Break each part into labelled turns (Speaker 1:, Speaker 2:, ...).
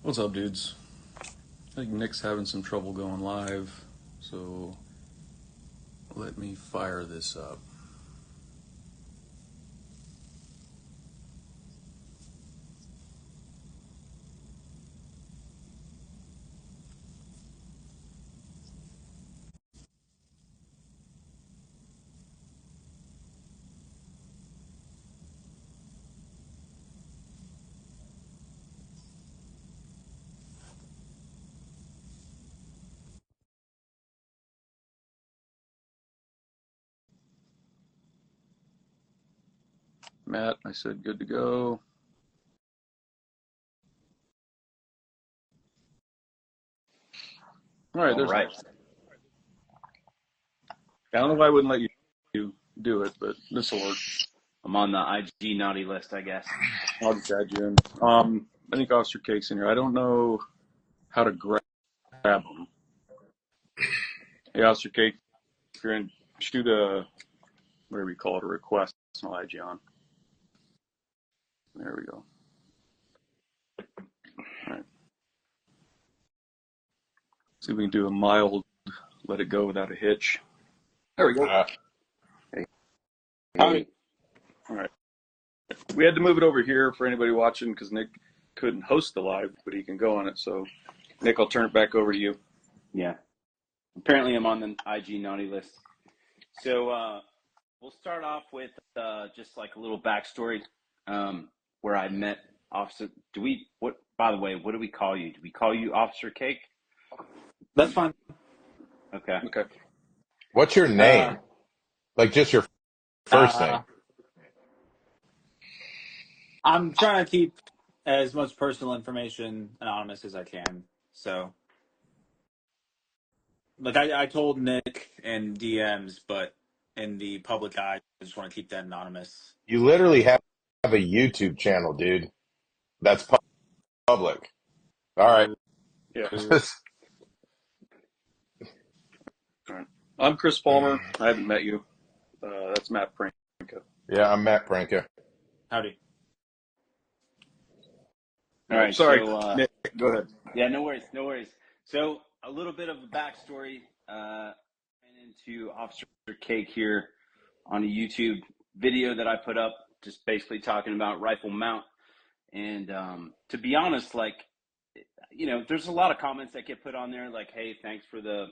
Speaker 1: What's up, dudes? I think Nick's having some trouble going live, so let me fire this up. Matt, I said good to go. All right,
Speaker 2: All right.
Speaker 1: I don't know why I wouldn't let you do it, but this will work.
Speaker 2: I'm on the IG naughty list, I guess.
Speaker 1: I'll just add you in. I think Officer Cake's in here. I don't know how to grab him. Hey, Officer Cake, if you're in, shoot a, whatever you call it, a request, and I'll add you on. There we go. All right. See if we can do a mild let it go without a hitch. There we go. Hey.
Speaker 2: Howdy.
Speaker 1: All right. We had to move it over here for anybody watching because Nick couldn't host the live, but he can go on it. So, Nick, I'll turn it back over to you.
Speaker 2: Yeah. Apparently I'm on the IG naughty list. So we'll start off with just like a little backstory where I met Officer. By the way, what do we call you? Do we call you Officer Cake?
Speaker 3: That's fine.
Speaker 2: Okay.
Speaker 1: Okay.
Speaker 4: What's your name? Like just your first name?
Speaker 3: I'm trying to keep as much personal information anonymous as I can. So, like, I told Nick in DMs, but in the public eye, I just want to keep that anonymous.
Speaker 4: You literally have a YouTube channel, dude. That's public. All right.
Speaker 1: Yeah. All right. I'm Chris Palmer. I haven't met you. That's Matt Pranka.
Speaker 4: Yeah, I'm Matt Pranka.
Speaker 3: Howdy.
Speaker 2: All right.
Speaker 1: Sorry,
Speaker 2: So,
Speaker 1: Nick, go ahead.
Speaker 2: yeah, no worries. So a little bit of a backstory into Officer Cake here on a YouTube video that I put up, just basically talking about rifle mount. And to be honest, like, there's a lot of comments that get put on there, like, "Hey, thanks for the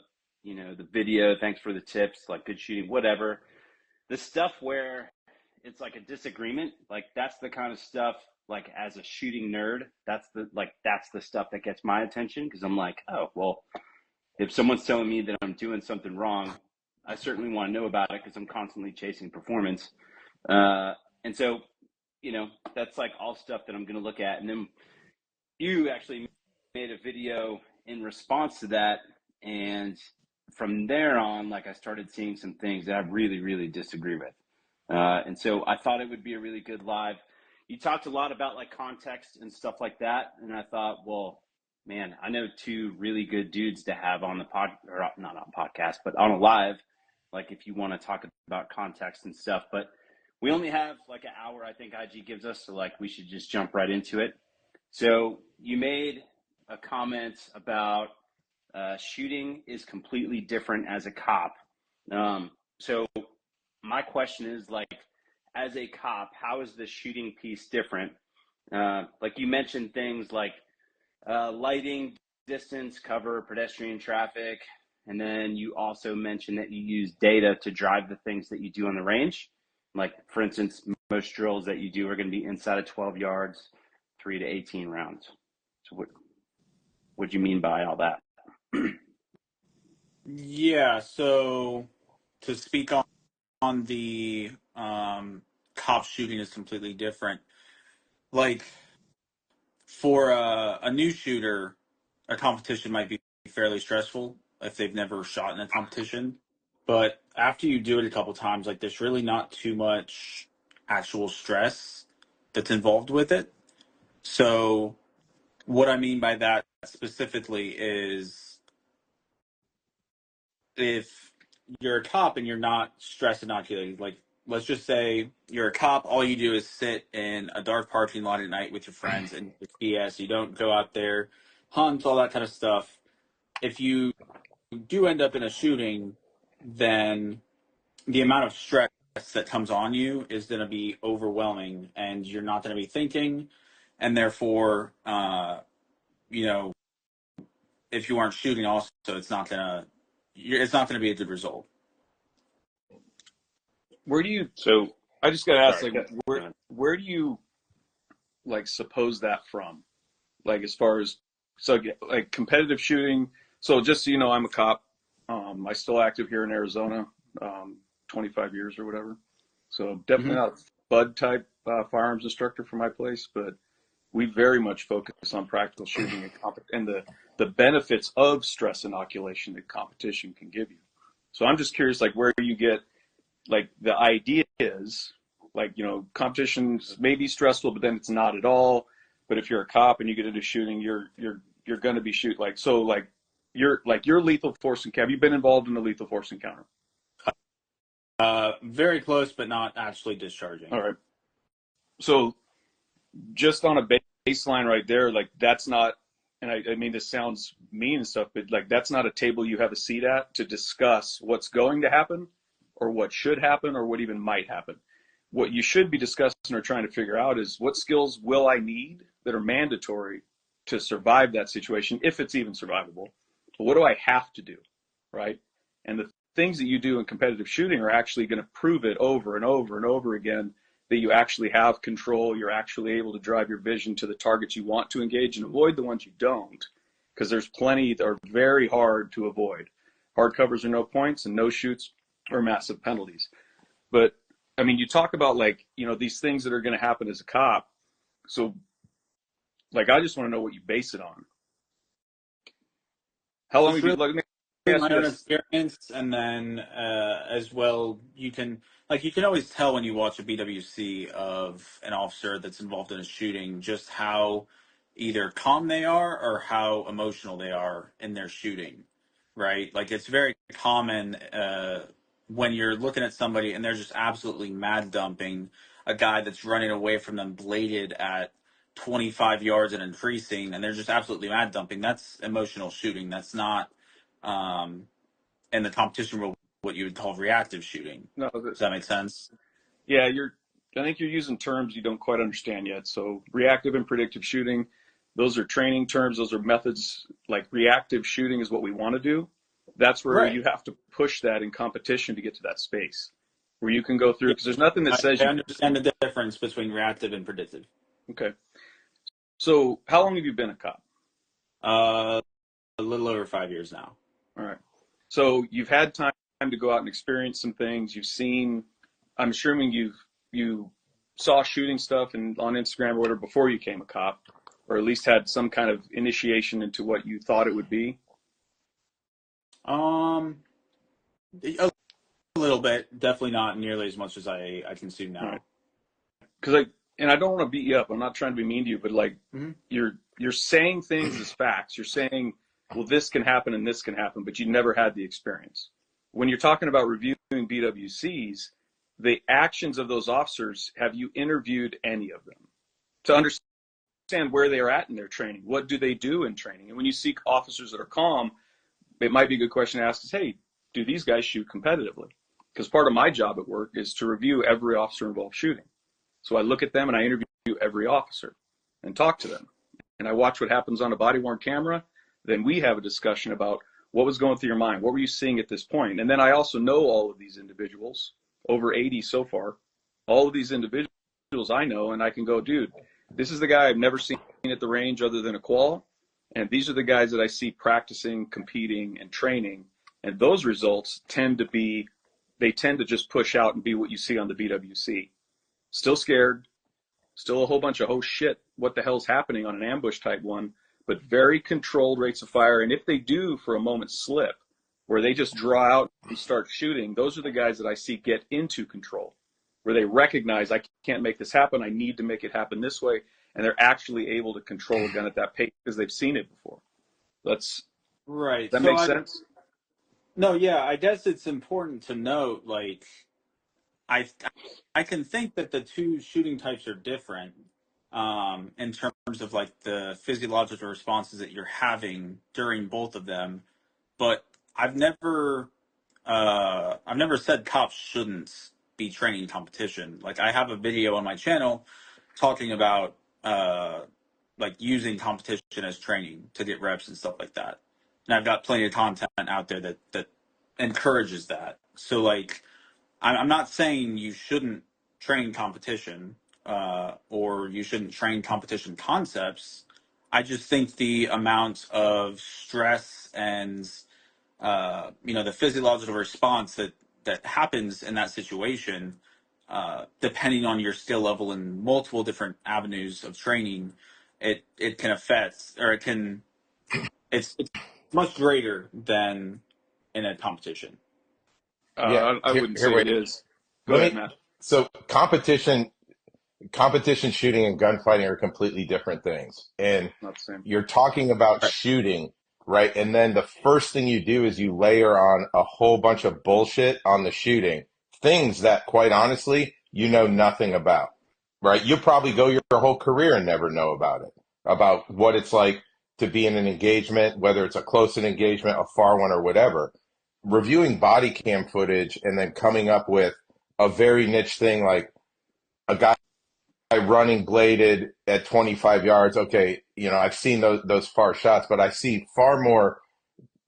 Speaker 2: video, thanks for the tips, like good shooting, whatever." The stuff where it's like a disagreement, like that's the kind of stuff, like as a shooting nerd, that's the stuff that gets my attention because I'm like, oh well, if someone's telling me that I'm doing something wrong, I certainly want to know about it because I'm constantly chasing performance. And so, that's like all stuff that I'm going to look at. And then you actually made a video in response to that. And from there on, like I started seeing some things that I really, really disagree with. And so I thought it would be a really good live. You talked a lot about like context and stuff like that. And I thought, well, man, I know two really good dudes to have on the or not on podcast, but on a live, like if you want to talk about context and stuff. But we only have like an hour, I think IG gives us. So like we should just jump right into it. So you made a comment about shooting is completely different as a cop. So my question is, like, as a cop, how is the shooting piece different? Like you mentioned things like lighting, distance, cover, pedestrian traffic, and then you also mentioned that you use data to drive the things that you do on the range. Like, for instance, most drills that you do are going to be inside of 12 yards, 3 to 18 rounds. So what do you mean by all that?
Speaker 3: Yeah, so to speak on the cop shooting is completely different. Like, for a new shooter, a competition might be fairly stressful if they've never shot in a competition. But after you do it a couple times, like there's really not too much actual stress that's involved with it. So what I mean by that specifically is if you're a cop and you're not stress inoculated, like let's just say you're a cop. All you do is sit in a dark parking lot at night with your friends and your PS. You don't go out there, hunt, all that kind of stuff. If you do end up in a shooting, then the amount of stress that comes on you is going to be overwhelming, and you're not going to be thinking, and therefore, you know, if you aren't shooting, also, it's not going to be a good result.
Speaker 1: Where do you?
Speaker 2: So,
Speaker 1: I just got to ask,
Speaker 2: sorry.
Speaker 1: like, where do you like suppose that from? Like, as far as like competitive shooting. So just so you know, I'm a cop. I still active here in Arizona, 25 years or whatever. So definitely
Speaker 3: Mm-hmm.
Speaker 1: not a bud type firearms instructor for my place, but we very much focus on practical shooting and the benefits of stress inoculation that competition can give you. So I'm just curious, like, where you get like the idea is, like, you know, competitions may be stressful, but then it's not at all. But if you're a cop and you get into shooting, you're going to be shoot like so like your lethal force encounter. Have you been involved in a lethal force encounter?
Speaker 3: Very close, but not actually discharging.
Speaker 1: All right. So just on a baseline right there, like that's not, and I mean, this sounds mean and stuff, but like that's not a table you have a seat at to discuss what's going to happen or what should happen or what even might happen. What you should be discussing or trying to figure out is what skills will I need that are mandatory to survive that situation, if it's even survivable. But what do I have to do, right? And the things that you do in competitive shooting are actually going to prove it over and over and over again that you actually have control. You're actually able to drive your vision to the targets you want to engage and avoid the ones you don't, because there's plenty that are very hard to avoid. Hard covers are no points, and no shoots are massive penalties. But I mean, you talk about, like, you know, these things that are going to happen as a cop. So, like, I just want to know what you base it on. How long
Speaker 3: Just
Speaker 1: have you,
Speaker 3: really
Speaker 1: let me ask
Speaker 3: my
Speaker 1: you
Speaker 3: own
Speaker 1: this.
Speaker 3: experience, and then as well, you can always tell when you watch a BWC of an officer that's involved in a shooting just how either calm they are or how emotional they are in their shooting, right? Like it's very common when you're looking at somebody and they're just absolutely mad dumping a guy that's running away from them bladed at 25 yards and increasing, and they're just absolutely mad dumping. That's emotional shooting. That's not um, and the competition rule, what you would call reactive shooting.
Speaker 1: No,
Speaker 3: Does that make sense?
Speaker 1: yeah, I think you're using terms you don't quite understand yet. So reactive and predictive shooting, those are training terms. Those are methods. Like reactive shooting is what we want to do. That's where
Speaker 3: Right.
Speaker 1: you have to push that in competition to get to that space where you can go through,
Speaker 3: Yeah,
Speaker 1: because there's nothing that says
Speaker 3: I
Speaker 1: you,
Speaker 3: understand the difference between reactive and predictive.
Speaker 1: okay. So how long have you been a cop?
Speaker 3: Uh, a little over 5 years now.
Speaker 1: All right. So you've had time to go out and experience some things. You've seen, I'm assuming you saw shooting stuff and on Instagram or whatever before you became a cop, or at least had some kind of initiation into what you thought it would be.
Speaker 3: Um, a little bit, definitely not nearly as much as I consume
Speaker 1: All right.
Speaker 3: now.
Speaker 1: Because I don't want to beat you up. I'm not trying to be mean to you, but like
Speaker 3: Hmm.
Speaker 1: you're saying things as facts. You're saying, well, this can happen and this can happen, but you never had the experience. When you're talking about reviewing BWCs, the actions of those officers, have you interviewed any of them to understand where they are at in their training? What do they do in training? And when you seek officers that are calm, it might be a good question to ask is, hey, do these guys shoot competitively? Because part of my job at work is to review every officer involved shooting. So I look at them and I interview every officer and talk to them. And I watch what happens on a body worn camera. Then we have a discussion about what was going through your mind. What were you seeing at this point? And then I also know all of these individuals, over 80 so far, all of these individuals I know, and I can go, dude, this is the guy I've never seen at the range other than a qual. And these are the guys that I see practicing, competing, and training. And those results they tend to just push out and be what you see on the BWC. Still scared, still a whole bunch of, oh shit, what the hell's happening on an ambush type one, but very controlled rates of fire. And if they do for a moment slip, where they just draw out and start shooting, those are the guys that I see get into control, where they recognize I can't make this happen, I need to make it happen this way, and they're actually able to control a gun at that pace because they've seen it before. Does
Speaker 3: Right.
Speaker 1: that
Speaker 3: So
Speaker 1: make sense?
Speaker 3: no, yeah, I guess it's important to note, like, I I can think that the two shooting types are different in terms of like the physiological responses that you're having during both of them, but I've never I've never said cops shouldn't be training competition. Like I have a video on my channel talking about like using competition as training to get reps and stuff like that. And I've got plenty of content out there that encourages that. So like I'm not saying you shouldn't train competition or you shouldn't train competition concepts. I just think the amount of stress and the physiological response that happens in that situation, depending on your skill level in multiple different avenues of training, it can affect or it's much greater than in a competition.
Speaker 4: Yeah,
Speaker 1: I wouldn't
Speaker 4: here,
Speaker 1: say it
Speaker 4: wait.
Speaker 1: is. Go
Speaker 4: Let
Speaker 1: ahead,
Speaker 4: me.
Speaker 1: Matt.
Speaker 4: So competition shooting and gunfighting are completely different things. And
Speaker 1: Not the same.
Speaker 4: you're talking about
Speaker 3: Right.
Speaker 4: shooting, right? And then the first thing you do is you layer on a whole bunch of bullshit on the shooting, things that quite honestly, you know nothing about, right? You'll probably go your whole career and never know about it, about what it's like to be in an engagement, whether it's a close in engagement, a far one, or whatever. Reviewing body cam footage and then coming up with a very niche thing like a guy running bladed at 25 yards. Okay, I've seen those far shots, but I see far more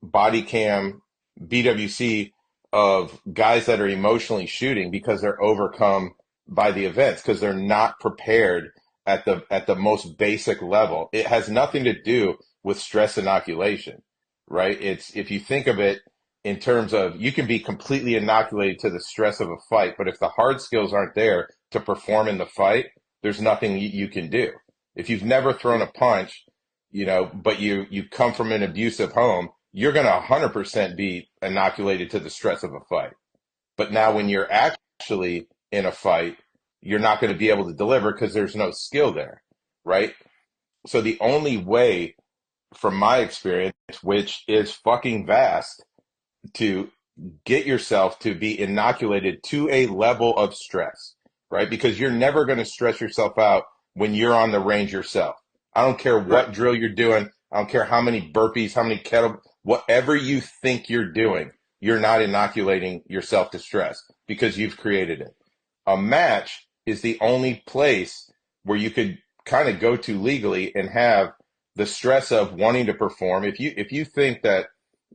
Speaker 4: body cam BWC of guys that are emotionally shooting because they're overcome by the events because they're not prepared at the most basic level. It has nothing to do with stress inoculation, right? It's if you think of it in terms of you can be completely inoculated to the stress of a fight, but if the hard skills aren't there to perform in the fight, there's nothing you can do. If you've never thrown a punch, but you come from an abusive home, you're going to 100% be inoculated to the stress of a fight. But now when you're actually in a fight, you're not going to be able to deliver because there's no skill there, right? So the only way, from my experience, which is fucking vast, to get yourself to be inoculated to a level of stress, right? Because you're never going to stress yourself out when you're on the range yourself. I don't care
Speaker 1: Right.
Speaker 4: what drill you're doing. I don't care how many burpees, how many kettle, whatever you think you're doing, you're not inoculating yourself to stress because you've created it. A match is the only place where you could kind of go to legally and have the stress of wanting to perform. If you think that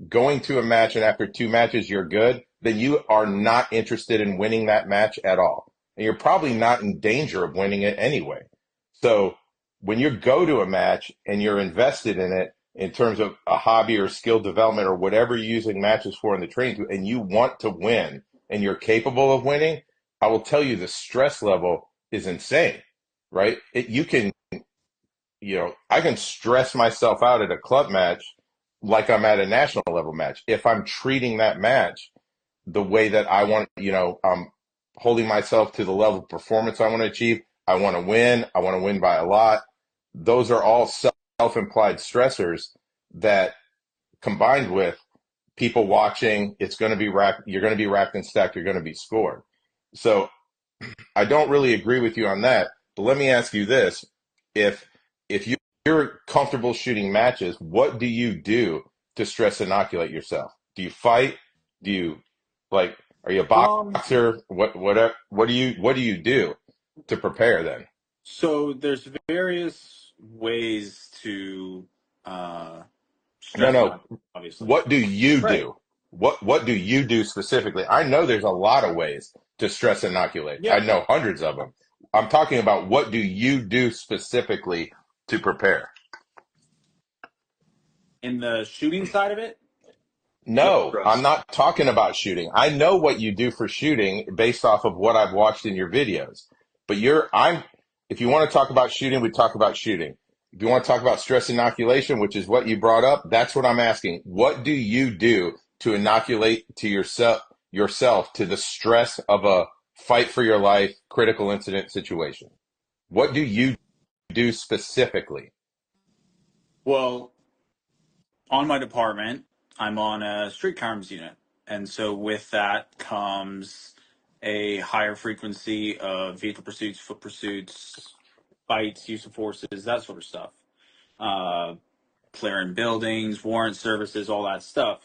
Speaker 4: going to a match and after two matches you're good, then you are not interested in winning that match at all. And you're probably not in danger of winning it anyway. So when you go to a match and you're invested in it in terms of a hobby or skill development or whatever you're using matches for in the training, and you want to win and you're capable of winning, I will tell you the stress level is insane, right? I can stress myself out at a club match like I'm at a national level match. If I'm treating that match the way that I want, I'm holding myself to the level of performance I want to achieve. I want to win. I want to win by a lot. Those are all self-implied stressors that combined with people watching, it's going to be racked. You're going to be racked and stacked. You're going to be scored. So I don't really agree with you on that. But let me ask you this: if you're comfortable shooting matches, what do you do to stress inoculate yourself? Do you fight? Do you like? Are you a
Speaker 3: Um,
Speaker 4: boxer? What do you do to prepare then?
Speaker 3: so there's various ways to uh,
Speaker 4: No,
Speaker 3: stress
Speaker 4: no.
Speaker 3: inoculate, obviously.
Speaker 4: What do you
Speaker 3: Right.
Speaker 4: do? What do you do specifically? I know there's a lot of ways to stress inoculate. I
Speaker 3: Yeah.
Speaker 4: know hundreds of them. I'm talking about what do you do specifically to prepare?
Speaker 3: In the shooting side of it,
Speaker 1: Yeah.
Speaker 4: No, I'm
Speaker 1: Stress.
Speaker 4: not talking about shooting. I know what you do for shooting based off of what I've watched in your videos. But if you want to talk about shooting, we talk about shooting. If you want to talk about stress inoculation, which is what you brought up, that's what I'm asking. What do you do to inoculate to yourself to the stress of a fight for your life, critical incident situation? What do you do specifically?
Speaker 3: well, on my department, I'm on a street arms unit. And so with that comes a higher frequency of vehicle pursuits, foot pursuits, fights, use of forces, that sort of stuff. Uh, Clearing buildings, warrant services, all that stuff.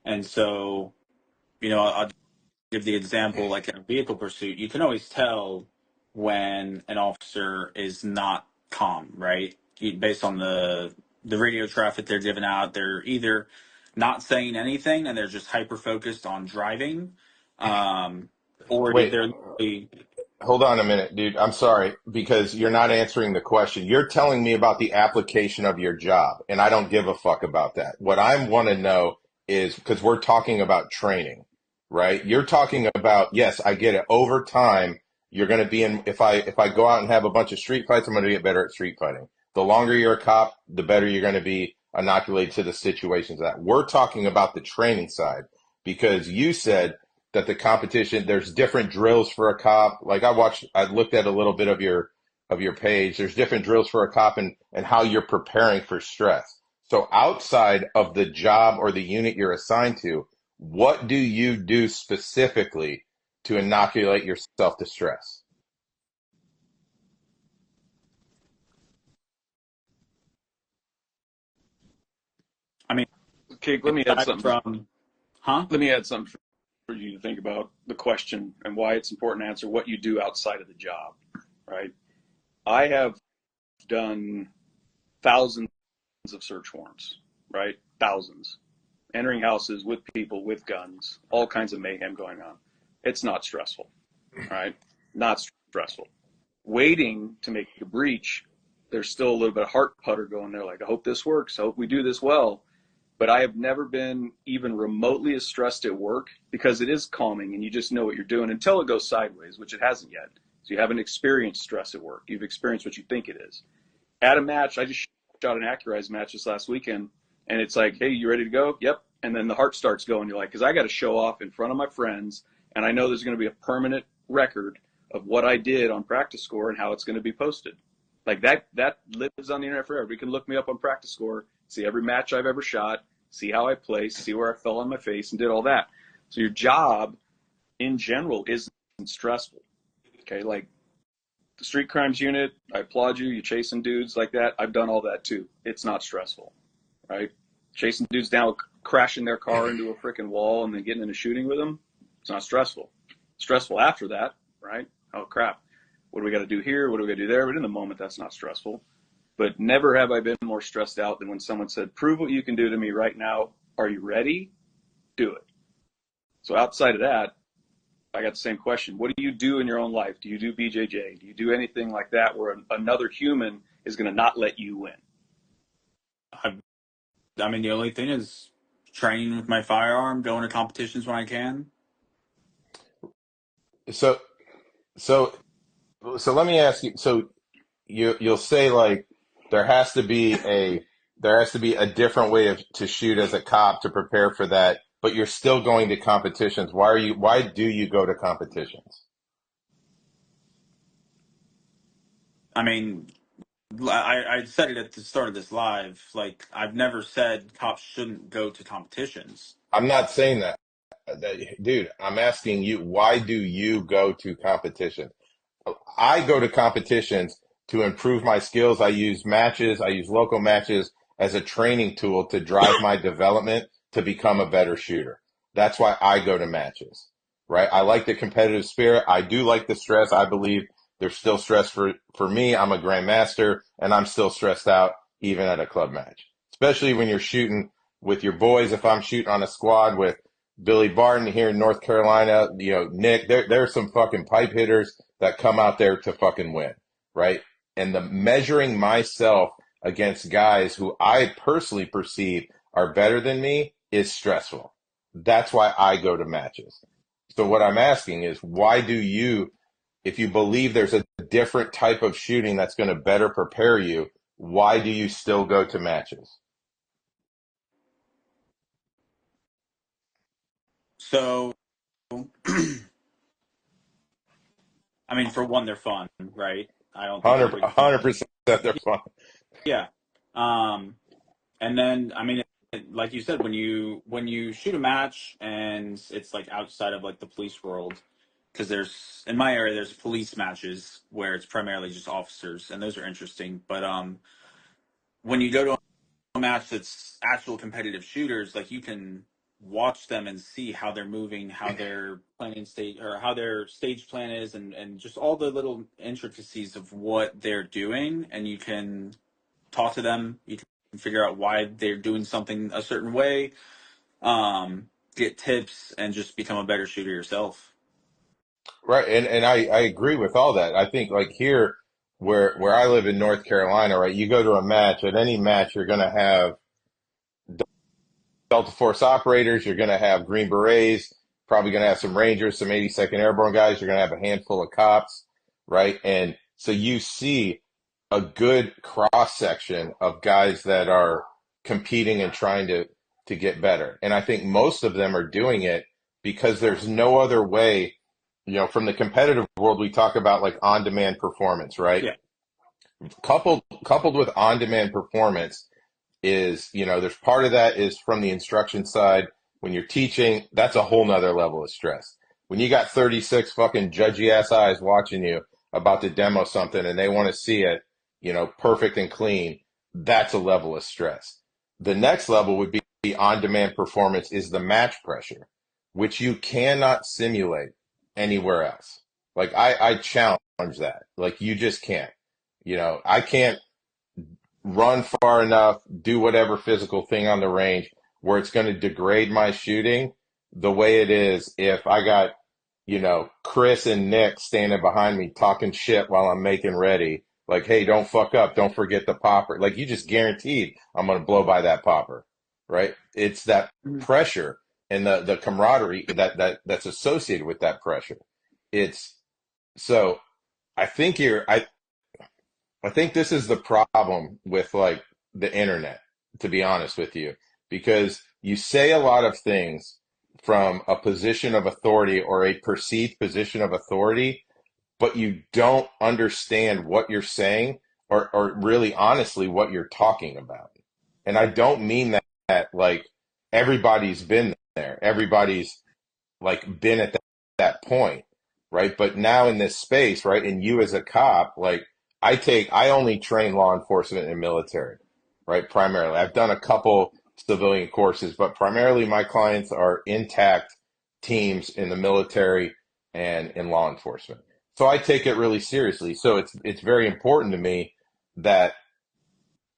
Speaker 3: And so, I'll give the example like in a vehicle pursuit, you can always tell when an officer is not calm, right? Based on the radio traffic they're giving out, they're either not saying anything and they're just hyper focused on driving, or
Speaker 4: Wait,
Speaker 3: they're literally,
Speaker 4: hold on a minute, dude. I'm sorry because you're not answering the question. You're telling me about the application of your job, and I don't give a fuck about that. What I want to know is because we're talking about training, right? You're talking about, yes, I get it. Over time, you're going to be in, if I go out and have a bunch of street fights, I'm going to get better at street fighting. The longer you're a cop, the better you're going to be inoculated to the situations that we're talking about the training side because you said that the competition, there's different drills for a cop. Like I looked at a little bit of your page. There's different drills for a cop and how you're preparing for stress. So outside of the job or the unit you're assigned to, what do you do specifically to inoculate yourself to stress?
Speaker 3: I mean,
Speaker 1: Okay, let me add
Speaker 3: aside
Speaker 1: something.
Speaker 3: from, huh?
Speaker 1: Let me add something for you to think about the question and why it's important to answer what you do outside of the job, right? I have done thousands of search warrants, right? Thousands. Entering houses with people with guns, all kinds of mayhem going on. It's not stressful, right? Not stressful. Waiting to make a breach, there's still a little bit of heart putter going there, like, I hope this works. I hope we do this well. But I have never been even remotely as stressed at work because it is calming and you just know what you're doing until it goes sideways, which it hasn't yet. So you haven't experienced stress at work. You've experienced what you think it is. At a match, I just shot an accurized match this last weekend, and it's like, hey, you ready to go? Yep. And then the heart starts going. You're like, because I got to show off in front of my friends, and I know there's going to be a permanent record of what I did on practice score and how it's going to be posted. Like that lives on the internet forever. You can look me up on practice score, see every match I've ever shot, see how I placed, see where I fell on my face, and did all that. So your job in general isn't stressful. Okay, like the street crimes unit, I applaud you. You're chasing dudes like that. I've done all that too. It's not stressful, right? Chasing dudes down, crashing their car into a freaking wall, and then getting in a shooting with them. It's not stressful. Stressful after that, right? Oh crap! What do we got to do here? What do we got to do there? But in the moment, that's not stressful. But never have I been more stressed out than when someone said, "Prove what you can do to me right now. Are you ready? Do it." So outside of that, I got the same question. What do you do in your own life? Do you do BJJ? Do you do anything like that where another human is going to not let you win?
Speaker 3: I mean, the only thing is training with my firearm, going to competitions when I can.
Speaker 4: So, so, so let me ask you, so you'll say like there has to be a different way to shoot as a cop to prepare for that, but you're still going to competitions. Why do you go to competitions?
Speaker 3: I mean, I said it at the start of this live. Like, I've never said cops shouldn't go to competitions.
Speaker 4: I'm not saying that. Dude, I'm asking you, why do you go to competitions? I go to competitions to improve my skills. I use local matches as a training tool to drive my development to become a better shooter. That's why I go to matches, right? I like the competitive spirit. I do like the stress. I believe there's still stress for me. I'm a grandmaster and I'm still stressed out even at a club match, especially when you're shooting with your boys. If I'm shooting on a squad with Billy Barton here in North Carolina, Nick, there's some fucking pipe hitters that come out there to fucking win, right? And the measuring myself against guys who I personally perceive are better than me is stressful. That's why I go to matches. So what I'm asking is, why do you, if you believe there's a different type of shooting that's going to better prepare you, why do you still go to matches?
Speaker 3: So, I mean, for one, they're fun, right? I don't think anybody.
Speaker 4: 100% they're fun.
Speaker 3: Yeah. Um, and then, I mean, like you said, when you shoot a match and it's like outside of like the police world, because there's in my area there's police matches where it's primarily just officers, and those are interesting. But when you go to a match that's actual competitive shooters, like you can watch them and see how they're moving, how their planning stage or how their stage plan is, and just all the little intricacies of what they're doing, and you can talk to them. You can figure out why they're doing something a certain way, get tips, and just become a better shooter yourself.
Speaker 4: Right. And I agree with all that. I think like here where I live in North Carolina, right, you go to a match, at any match you're gonna have Delta Force operators, you're gonna have Green Berets, probably gonna have some Rangers, some 82nd Airborne guys, you're gonna have a handful of cops, right? And so you see a good cross section of guys that are competing and trying to get better. And I think most of them are doing it because there's no other way. You know, from the competitive world, we talk about like on-demand performance, right?
Speaker 3: Yeah.
Speaker 4: Coupled with on-demand performance is, you know, there's part of that is from the instruction side. When you're teaching, that's a whole nother level of stress. When you got 36 fucking judgy ass eyes watching you about to demo something and they want to see it, you know, perfect and clean, that's a level of stress. The next level would be on-demand performance is the match pressure, which you cannot simulate anywhere else. Like I challenge that. Like you just can't. You know, I can't run far enough, do whatever physical thing on the range where it's going to degrade my shooting the way it is if I got, you know, Chris and Nick standing behind me talking shit while I'm making ready. Like, hey, don't fuck up. Don't forget the popper. Like, you just guaranteed I'm going to blow by that popper, right? It's that
Speaker 3: Mhm.
Speaker 4: pressure and the camaraderie that's associated with that pressure. It's so I think I think this is the problem with like the internet, to be honest with you, because you say a lot of things from a position of authority or a perceived position of authority, but you don't understand what you're saying or really honestly what you're talking about. And I don't mean that like everybody's been there. Everybody's like been at that point, right? But now in this space, right? And you as a cop, like I only train law enforcement and military, right? Primarily. I've done a couple civilian courses, but primarily my clients are intact teams in the military and in law enforcement. So I take it really seriously. So it's very important to me that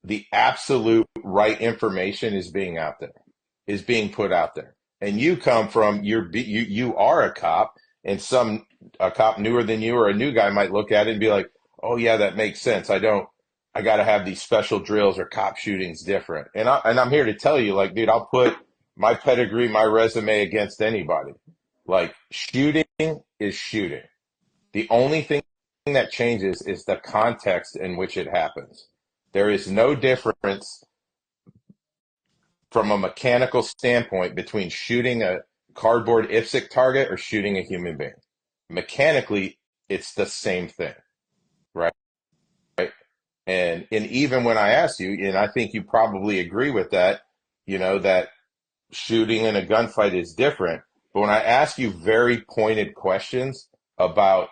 Speaker 4: the absolute right information is being out there, is being put out there. And you come from you are a cop, and a cop newer than you or a new guy might look at it and be like, "Oh yeah, that makes sense. I got to have these special drills or cop shootings different." And I'm here to tell you, like, dude, I'll put my pedigree, my resume against anybody. Like, shooting is shooting. The only thing that changes is the context in which it happens. There is no difference from a mechanical standpoint between shooting a cardboard IPSC target or shooting a human being. Mechanically, it's the same thing, right? And even when I ask you, and I think you probably agree with that, you know, that shooting in a gunfight is different. But when I ask you very pointed questions about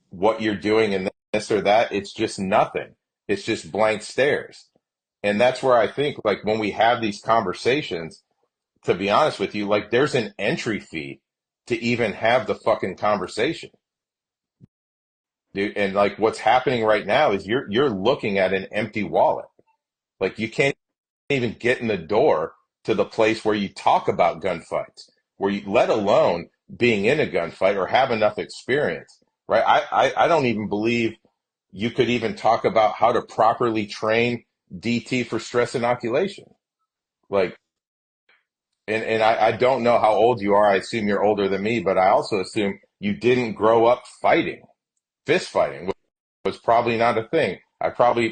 Speaker 4: what you're doing in this or that, it's just nothing. It's just blank stares. And that's where I think, like, when we have these conversations, to be honest with you, like, there's an entry fee to even have the fucking conversation, dude. And like, what's happening right now is you're looking at an empty wallet. Like, you can't even get in the door to the place where you talk about gunfights, where you, let alone being in a gunfight or have enough experience, right? I don't even believe you could even talk about how to properly train DT for stress inoculation. Like, and I don't know how old you are. I assume you're older than me, but I also assume you didn't grow up fighting. Fist fighting was probably not a thing.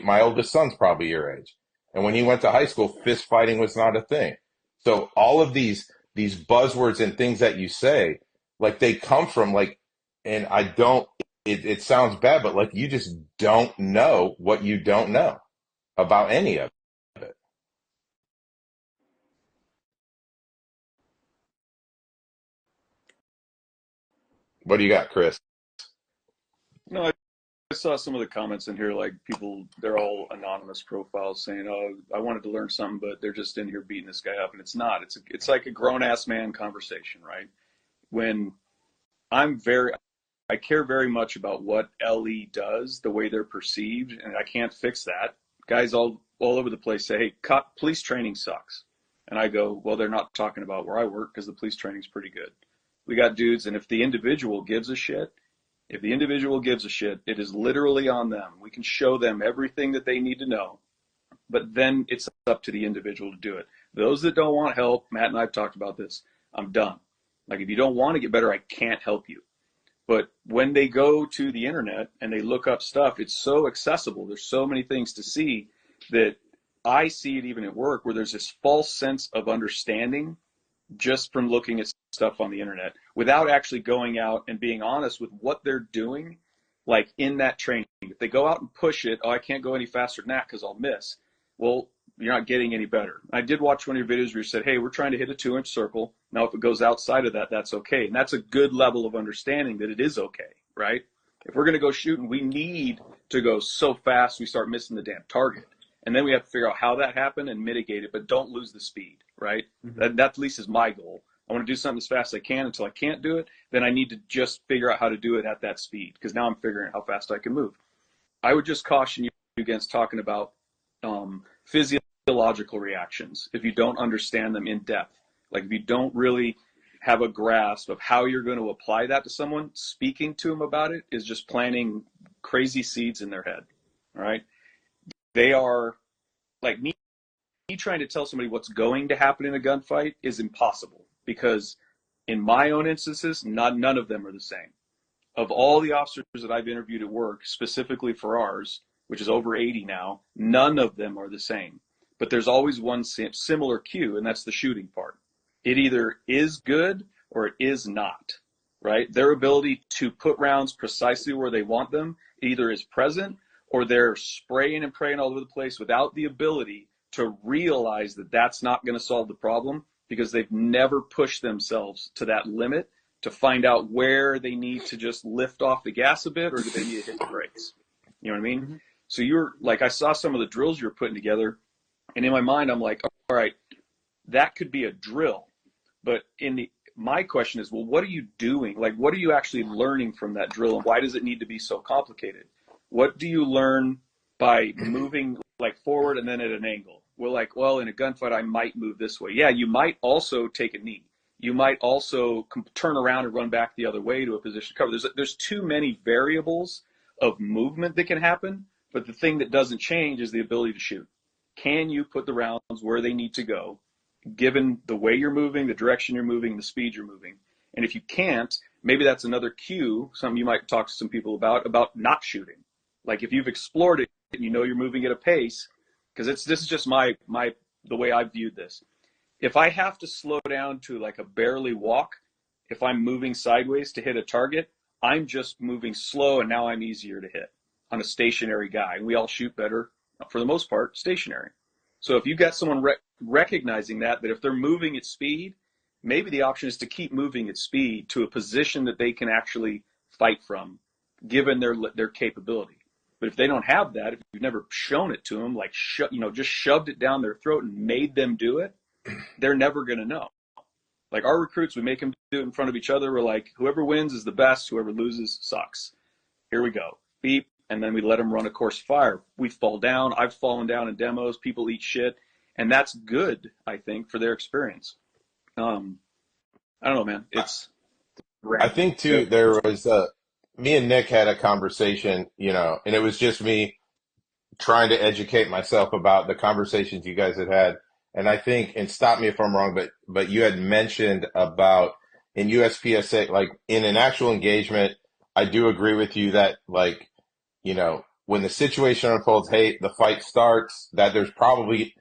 Speaker 4: My oldest son's probably your age. And when he went to high school, fist fighting was not a thing. So all of these buzzwords and things that you say, like, they come from like, and I don't, it sounds bad, but like, you just don't know what you don't know about any of it. What do you got, Chris?
Speaker 1: No, I saw some of the comments in here, like people, they're all anonymous profiles saying, "Oh, I wanted to learn something, but they're just in here beating this guy up," and it's not. It's like a grown ass man conversation, right? When I'm very, I care very much about what LE does, the way they're perceived, and I can't fix that. Guys all over the place say, "Hey, police training sucks," and I go, "Well, they're not talking about where I work because the police training's pretty good." We got dudes, and if the individual gives a shit, it is literally on them. We can show them everything that they need to know, but then it's up to the individual to do it. Those that don't want help, Matt and I have talked about this, I'm done. Like, if you don't want to get better, I can't help you. But when they go to the internet and they look up stuff, it's so accessible. There's so many things to see that I see it even at work where there's this false sense of understanding just from looking at stuff on the internet without actually going out and being honest with what they're doing, like in that training. If they go out and push it, "Oh, I can't go any faster than that because I'll miss." Well, you're not getting any better. I did watch one of your videos where you said, "Hey, we're trying to hit a 2-inch circle. Now, if it goes outside of that, that's okay." And that's a good level of understanding that it is okay, right? If we're going to go shooting, we need to go so fast we start missing the damn target. And then we have to figure out how that happened and mitigate it, but don't lose the speed, right? That at least is my goal. I want to do something as fast as I can until I can't do it. Then I need to just figure out how to do it at that speed because now I'm figuring out how fast I can move. I would just caution you against talking about physiological reactions if you don't understand them in depth. Like, if you don't really have a grasp of how you're going to apply that to someone, speaking to them about it is just planting crazy seeds in their head, all right? They are like me trying to tell somebody what's going to happen in a gunfight is impossible because in my own instances, none of them are the same. Of all the officers that I've interviewed at work, specifically for ours, which is over 80 now, none of them are the same. But there's always one similar cue, and that's the shooting part. It either is good or it is not, right? Their ability to put rounds precisely where they want them either is present or they're spraying and praying all over the place without the ability to realize that that's not going to solve the problem because they've never pushed themselves to that limit to find out where they need to just lift off the gas a bit or do they need to hit the brakes. You know what I mean? Mm-hmm. So you're like, I saw some of the drills you were putting together, and in my mind, I'm like, all right, that could be a drill. But my question is, well, what are you doing? Like, what are you actually learning from that drill, and why does it need to be so complicated? What do you learn by moving like forward and then at an angle? We're like, well, in a gunfight, I might move this way. Yeah, you might also take a knee. You might also turn around and run back the other way to a position of cover. There's too many variables of movement that can happen, but the thing that doesn't change is the ability to shoot. Can you put the rounds where they need to go, given the way you're moving, the direction you're moving, the speed you're moving? And if you can't, maybe that's another cue, something you might talk to some people about not shooting. Like, if you've explored it and you know you're moving at a pace, because this is just the way I've viewed this. If I have to slow down to like a barely walk, if I'm moving sideways to hit a target, I'm just moving slow and now I'm easier to hit on a stationary guy. And we all shoot better, for the most part, stationary. So if you've got someone recognizing that if they're moving at speed, maybe the option is to keep moving at speed to a position that they can actually fight from, given their capability. But if they don't have that, if you've never shown it to them, like just shoved it down their throat and made them do it, they're never going to know. Like our recruits, we make them do it in front of each other. We're like, whoever wins is the best. Whoever loses sucks. Here we go. Beep. And then we let them run a course of fire. We fall down. I've fallen down in demos. People eat shit. And that's good, I think, for their experience. I don't know, man.
Speaker 4: I think too, there was me and Nick had a conversation, and it was just me trying to educate myself about the conversations you guys had. And I think, and stop me if I'm wrong, but you had mentioned about in USPSA, like in an actual engagement, I do agree with you that like, when the situation unfolds, hey, the fight starts, that there's probably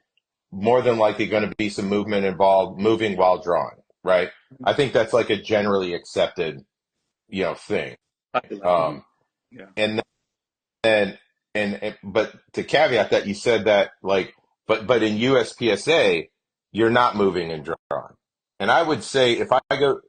Speaker 4: more than likely going to be some movement involved, moving while drawing, right? I think that's like a generally accepted, thing.
Speaker 1: Yeah.
Speaker 4: And then, but to caveat that, you said that like, but in USPSA, you're not moving and drawing. And I would say if I go,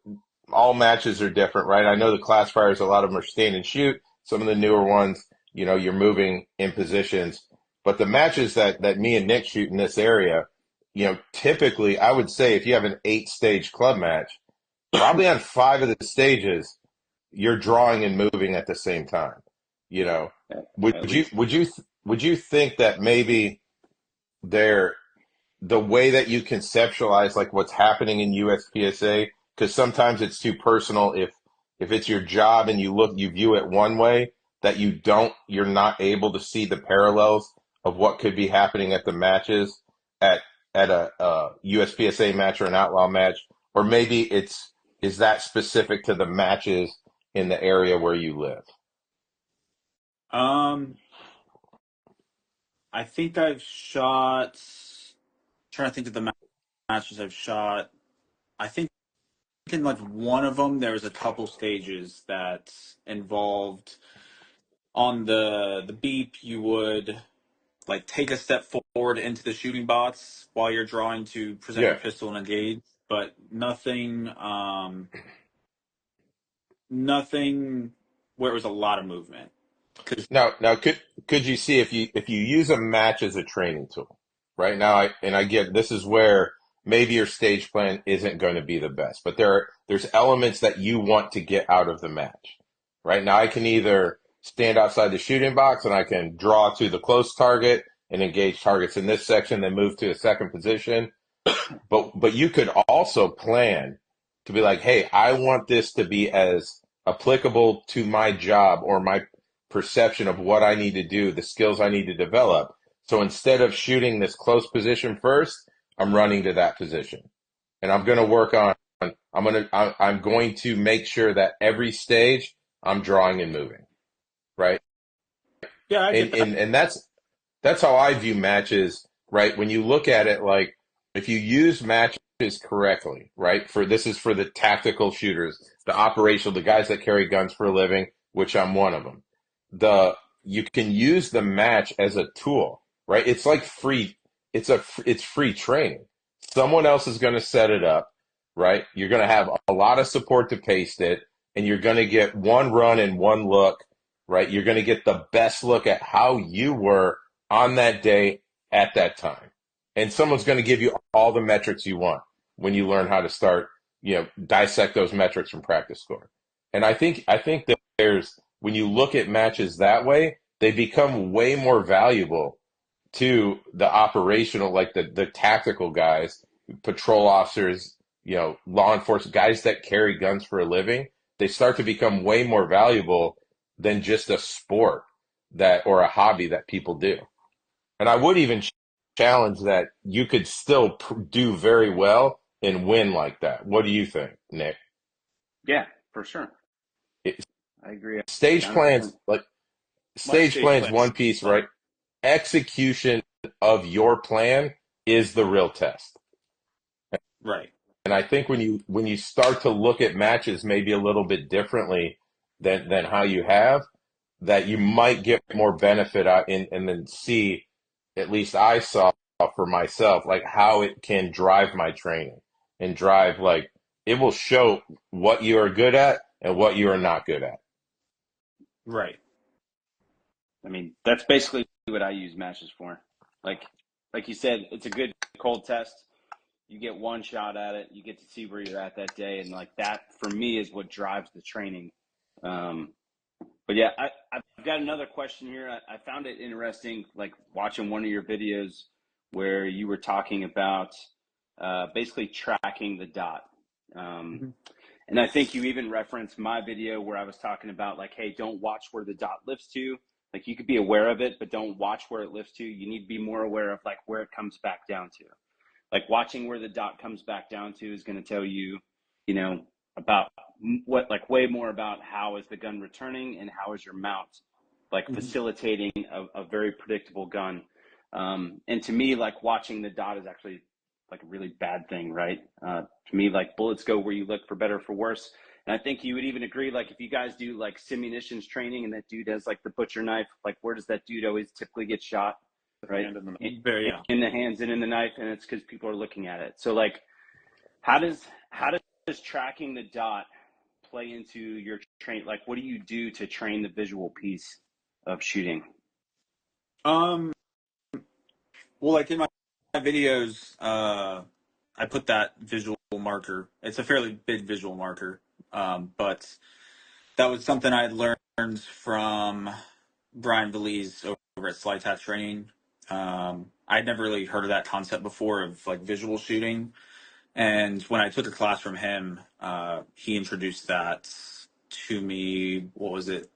Speaker 4: all matches are different, right? I know the classifiers, a lot of them are stand and shoot. Some of the newer ones, you know, you're moving in positions. But the matches that me and Nick shoot in this area, you know, typically I would say if you have an 8-stage club match, probably on 5 of the stages, you're drawing and moving at the same time. You know, would
Speaker 2: At
Speaker 4: you
Speaker 2: least.
Speaker 4: would you would you think that maybe there the way that you conceptualize like what's happening in USPSA, because sometimes it's too personal. If it's your job and you view it one way, that you're not able to see the parallels of what could be happening at the matches at a USPSA match or an outlaw match, or maybe is that specific to the matches in the area where you live?
Speaker 3: Um, I think I've shot. Trying to think of the matches I've shot. I think in like one of them there was a couple stages that involved on the beep. You would like take a step forward into the shooting box while you're drawing to present your
Speaker 4: Yeah.
Speaker 3: pistol and engage, but nothing where it was a lot of movement. 'Cause-
Speaker 4: Now, could you see if you use a match as a training tool, right? Now, I get this is where maybe your stage plan isn't going to be the best, but there's elements that you want to get out of the match, right? Now, I can either stand outside the shooting box and I can draw to the close target and engage targets in this section, then move to a second position, but you could also plan to be like, hey, I want this to be as applicable to my job or my perception of what I need to do, the skills I need to develop. So instead of shooting this close position first, I'm running to that position. And I'm going to work on I'm going to make sure that every stage I'm drawing and moving, right?
Speaker 3: yeah, I get
Speaker 4: And that's how I view matches, right? When you look at it, like if you use matches correctly, right? This is for the tactical shooters, the operational, the guys that carry guns for a living, which I'm one of them. You can use the match as a tool, right? It's like free. It's free training. Someone else is going to set it up, right? You're going to have a lot of support to paste it, and you're going to get one run and one look, right? You're going to get the best look at how you were on that day at that time. And someone's going to give you all the metrics you want when you learn how to start, you know, dissect those metrics from practice score. And I think that when you look at matches that way, they become way more valuable to the operational, like the tactical guys, patrol officers, you know, law enforcement guys that carry guns for a living. They start to become way more valuable than just a sport or a hobby that people do. And I would even challenge that you could still do very well and win like that. What do you think, Nick?
Speaker 2: Yeah, for sure.
Speaker 4: It,
Speaker 2: I agree
Speaker 4: stage
Speaker 2: 100%.
Speaker 4: plans, like
Speaker 3: my
Speaker 4: stage
Speaker 3: stage
Speaker 4: plans,
Speaker 3: plan.
Speaker 4: one piece, right? Execution of your plan is the real test.
Speaker 3: Right.
Speaker 4: And I think when you start to look at matches maybe a little bit differently than how you have, that you might get more benefit out and then see, at least I saw for myself, like how it can drive my training and drive like it will show what you are good at and what you are not good at.
Speaker 3: Right.
Speaker 2: I mean, that's basically what I use matches for. Like, like you said, it's a good cold test. You get one shot at it. You get to see where you're at that day, and like that for me is what drives the training. Um, but yeah, I've got another question here. I found it interesting, like watching one of your videos where you were talking about basically tracking the dot. Um,
Speaker 3: Mhm.
Speaker 2: and I think you even referenced my video where I was talking about like, hey, don't watch where the dot lifts to. Like you could be aware of it, but don't watch where it lifts to. You need to be more aware of like where it comes back down to. Like watching where the dot comes back down to is going to tell you, you know, about what, like way more about how is the gun returning and how is your mount, like
Speaker 3: Mhm.
Speaker 2: facilitating a very predictable gun. And to me, like watching the dot is actually like a really bad thing, right? To me, like bullets go where you look, for better or for worse. And I think you would even agree, like if you guys do like simunitions training and that dude has like the butcher knife, like where does that dude always typically get shot? Right?
Speaker 1: Hand in the
Speaker 3: Very yeah.
Speaker 2: In the hands and in the knife, and it's because people are looking at it. So like, how does tracking the dot play into your train? Like, what do you do to train the visual piece of shooting?
Speaker 3: Um, well, like in my videos, I put that visual marker. It's a fairly big visual marker, but that was something I had learned from Brian Valise over at Slide Tap Training. I'd never really heard of that concept before of like visual shooting. And when I took a class from him, he introduced that to me. What was it?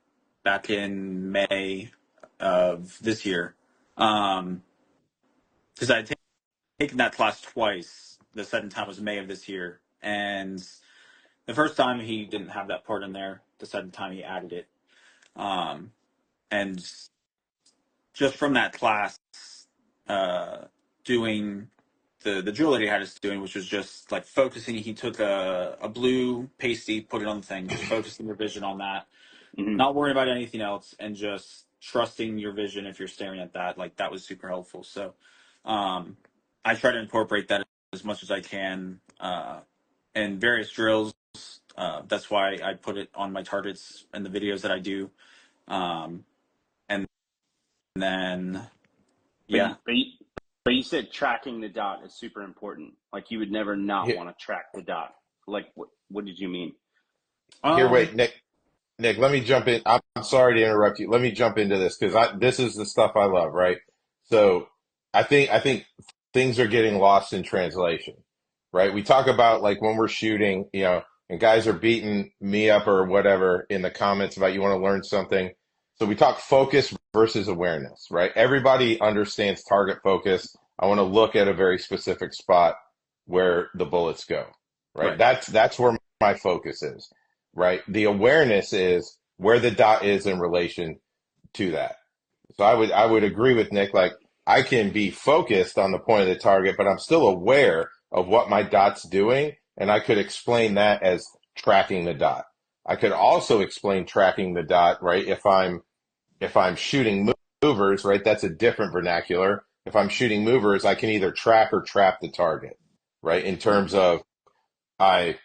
Speaker 3: Back in May of this year. Because I'd taken that class twice. The second time was May of this year. And the first time he didn't have that part in there. The second time he added it. And just from that class, doing the drill that he had us doing, which was just like focusing. He took a blue pasty, put it on the thing, just focusing your vision on that,
Speaker 2: Mm-hmm.
Speaker 3: not worrying about anything else, and just trusting your vision if you're staring at that. Like that was super helpful. So I try to incorporate that as much as I can in various drills. That's why I put it on my targets and the videos that I do. And then,
Speaker 2: But
Speaker 3: yeah.
Speaker 2: you said tracking the dot is super important. Like you would never not
Speaker 4: Here,
Speaker 2: want to track the dot. Like what did you mean?
Speaker 4: wait, Nick, let me jump in. I'm sorry to interrupt you. Let me jump into this because this is the stuff I love, right? So I think things are getting lost in translation, right? We talk about like when we're shooting, and guys are beating me up or whatever in the comments about you want to learn something. So we talk focus versus awareness, right? Everybody understands target focus. I want to look at a very specific spot where the bullets go, right?
Speaker 3: Right.
Speaker 4: That's where my focus is, right? The awareness is where the dot is in relation to that. So I would agree with Nick. Like I can be focused on the point of the target, but I'm still aware of what my dot's doing, and I could explain that as tracking the dot. I could also explain tracking the dot, right? If I'm shooting movers, right? That's a different vernacular. If I'm shooting movers, I can either track or trap the target, right? In terms of I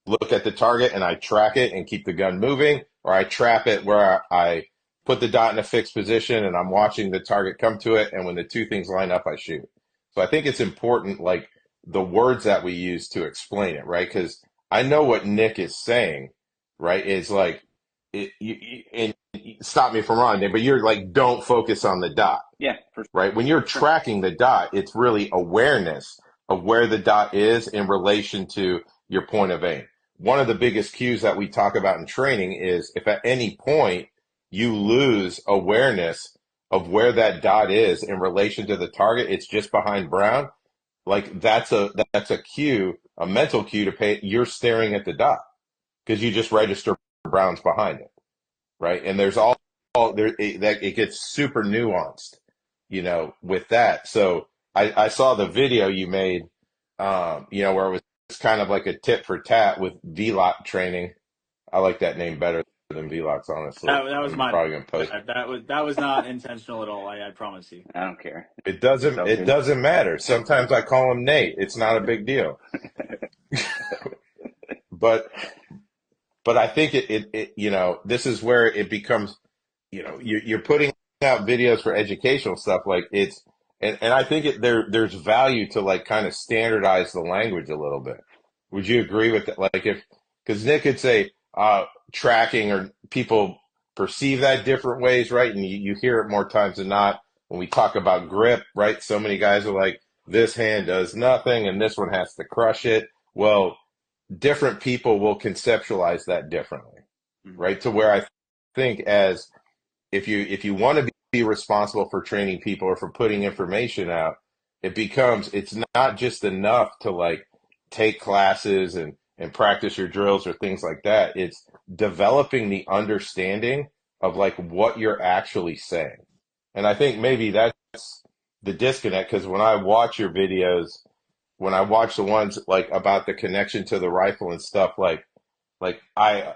Speaker 4: look at the target and I track it and keep the gun moving, or I trap it where I put the dot in a fixed position and I'm watching the target come to it. And when the two things line up, I shoot. So I think it's important, like the words that we use to explain it, right? Because I know what Nick is saying, right? Is like, and stop me if I'm wrong, Nick, but you're like, don't focus on the dot,
Speaker 2: Yeah, for
Speaker 4: right? When you're
Speaker 2: sure.
Speaker 4: tracking the dot, it's really awareness of where the dot is in relation to your point of aim. One of the biggest cues that we talk about in training is if at any point you lose awareness of where that dot is in relation to the target, it's just behind brown. Like that's a cue, a mental cue to pay. You're staring at the dot because you just register brown's behind it, right? And there's all there that it gets super nuanced, with that. So I saw the video you made, where it was kind of like a tit for tat with VLOC training. I like that name better than VLOCs, honestly.
Speaker 3: That was
Speaker 4: I'm
Speaker 3: my
Speaker 4: probably gonna post.
Speaker 3: bad. That was not intentional at all. I promise you.
Speaker 2: I don't care.
Speaker 4: It
Speaker 2: It's
Speaker 4: doesn't
Speaker 2: all
Speaker 4: it
Speaker 2: good.
Speaker 4: doesn't matter. Sometimes I call him Nate. It's not a big deal. But I think this is where it becomes, you're putting out videos for educational stuff like and I think there's value to like kind of standardize the language a little bit. Would you agree with that? Like because Nick could say tracking or people perceive that different ways, right? And you hear it more times than not when we talk about grip, right? So many guys are like, this hand does nothing and this one has to crush it. Well, different people will conceptualize that differently,
Speaker 2: Mhm.
Speaker 4: right? To where I think as if you want to be responsible for training people or for putting information out, it's not just enough to like take classes and practice your drills or things like that. It's developing the understanding of like what you're actually saying. And I think maybe that's the disconnect because when I watch your videos, when I watch the ones like about the connection to the rifle and stuff, like I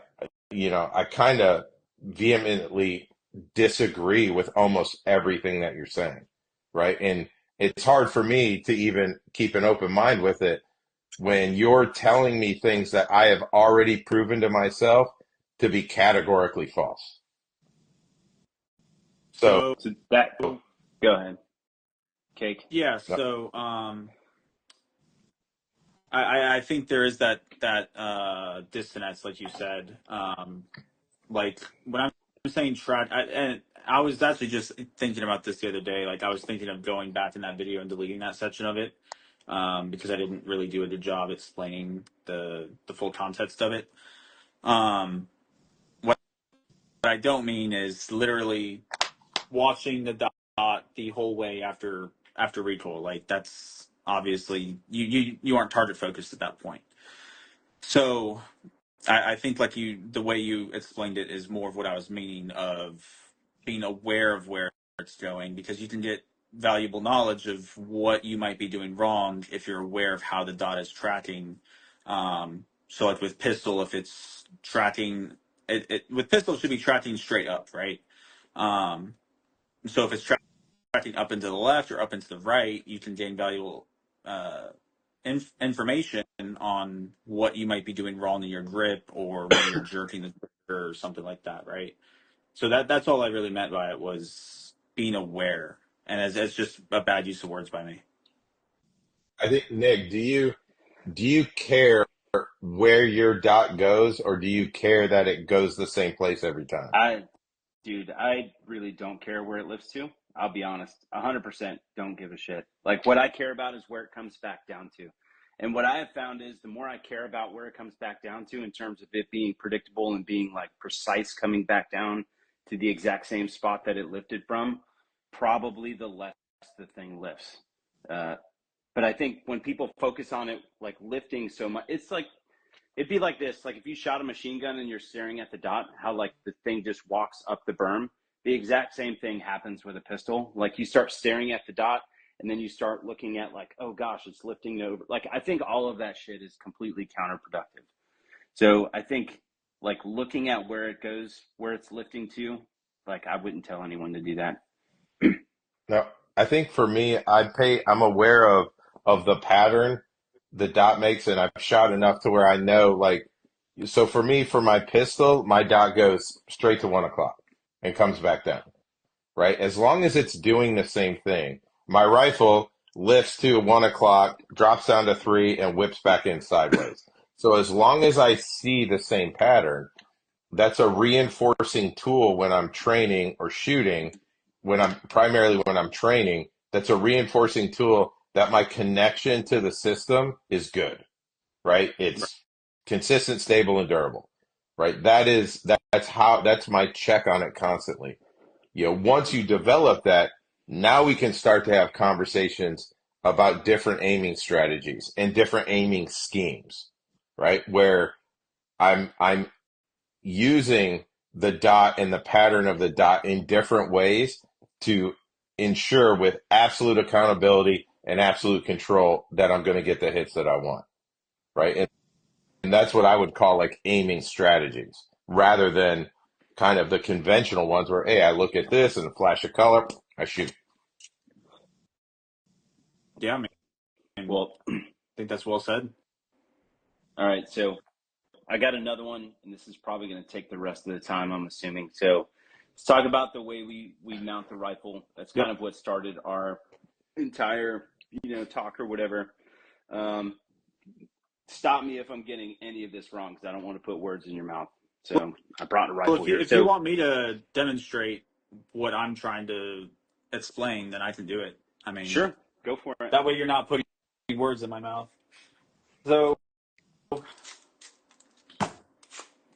Speaker 4: kind of vehemently disagree with almost everything that you're saying, right? And it's hard for me to even keep an open mind with it when you're telling me things that I have already proven to myself to be categorically false. So,
Speaker 3: So
Speaker 2: So that, go ahead, Cake.
Speaker 3: yeah,
Speaker 4: no,
Speaker 3: so I think there is that dissonance, like you said. Like when I'm saying track, and I was actually just thinking about this the other day. Like I was thinking of going back in that video and deleting that section of it, because I didn't really do a good job explaining the full context of it. What I don't mean is literally watching the dot the whole way after recoil. Like that's obviously you aren't target focused at that point. So I think like the way you explained it is more of what I was meaning of being aware of where it's going, because you can get valuable knowledge of what you might be doing wrong if you're aware of how the dot is tracking. So like with pistol, if it's tracking with pistol, it should be tracking straight up, right? Um, so if it's tracking up and to the left or up and to the right, you can gain valuable uh, information on what you might be doing wrong in your grip or when you're jerking the trigger or something like that, right? So that's all I really meant by it, was being aware, and as just a bad use of words by me.
Speaker 4: I think, Nick, do you care where your dot goes, or do you care that it goes the same place every time?
Speaker 2: Dude, I really don't care where it lifts to. I'll be honest, 100% don't give a shit. Like what I care about is where it comes back down to. And what I have found is the more I care about where it comes back down to in terms of it being predictable and being like precise coming back down to the exact same spot that it lifted from, probably the less the thing lifts. Uh, but I think when people focus on it like lifting so much, it's like it'd be like this, like if you shot a machine gun and you're staring at the dot, how like the thing just walks up the berm. The exact same thing happens with a pistol. Like you start staring at the dot and then you start looking at like, oh gosh, it's lifting over. Like I think all of that shit is completely counterproductive. So I think like looking at where it goes, where it's lifting to, like I wouldn't tell anyone to do that.
Speaker 4: No, I think for me, I'm aware of the pattern the dot makes, and I've shot enough to where I know, like, so for me, for my pistol, my dot goes straight to 1 o'clock and comes back down, right? As long as it's doing the same thing. My rifle lifts to 1 o'clock, drops down to 3, and whips back in sideways. So as long as I see the same pattern, that's a reinforcing tool when I'm training or shooting, when I'm training, that's a reinforcing tool that my connection to the system is good, right? It's consistent, stable, and durable, right? That's my check on it constantly. Once you develop that, now we can start to have conversations about different aiming strategies and different aiming schemes, right? Where I'm using the dot and the pattern of the dot in different ways to ensure with absolute accountability and absolute control that I'm going to get the hits that I want, right? And that's what I would call like aiming strategies rather than kind of the conventional ones where, hey, I look at this and a flash of color, I shoot.
Speaker 3: Yeah, I mean,
Speaker 2: Well,
Speaker 3: I think that's well said.
Speaker 2: all right. So I got another one, and this is probably going to take the rest of the time, I'm assuming. So let's talk about the way we mount the rifle. That's
Speaker 3: Yep.
Speaker 2: kind of what started our entire, talk or whatever. Um, Stop me if I'm getting any of this wrong because I don't want to put words in your mouth. So I brought a
Speaker 3: Well,
Speaker 2: rifle
Speaker 3: if you
Speaker 2: here.
Speaker 3: if you
Speaker 2: So
Speaker 3: want me to demonstrate what I'm trying to explain, then I can do it. I mean,
Speaker 2: sure, go for it.
Speaker 3: that way you're not putting words in my mouth. So,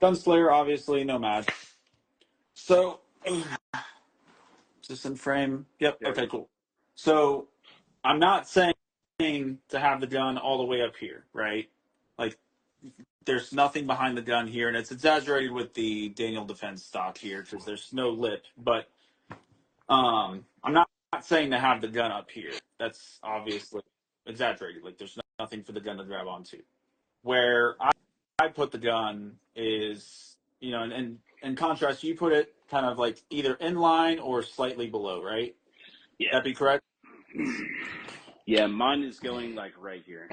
Speaker 3: Gunslayer, obviously, nomad. So, is this in frame? Yep.
Speaker 2: There it
Speaker 3: Okay,
Speaker 2: is.
Speaker 3: cool. So, I'm not saying to have the gun all the way up here, right? Like, there's nothing behind the gun here, and it's exaggerated with the Daniel Defense stock here because there's no lip. But I'm not saying to have the gun up here. That's obviously exaggerated. Like, there's nothing for the gun to grab onto. Where I put the gun is, and in contrast, you put it kind of like either in line or slightly below, right?
Speaker 2: Yeah.
Speaker 3: That be correct?
Speaker 2: Yeah, mine is going like right here.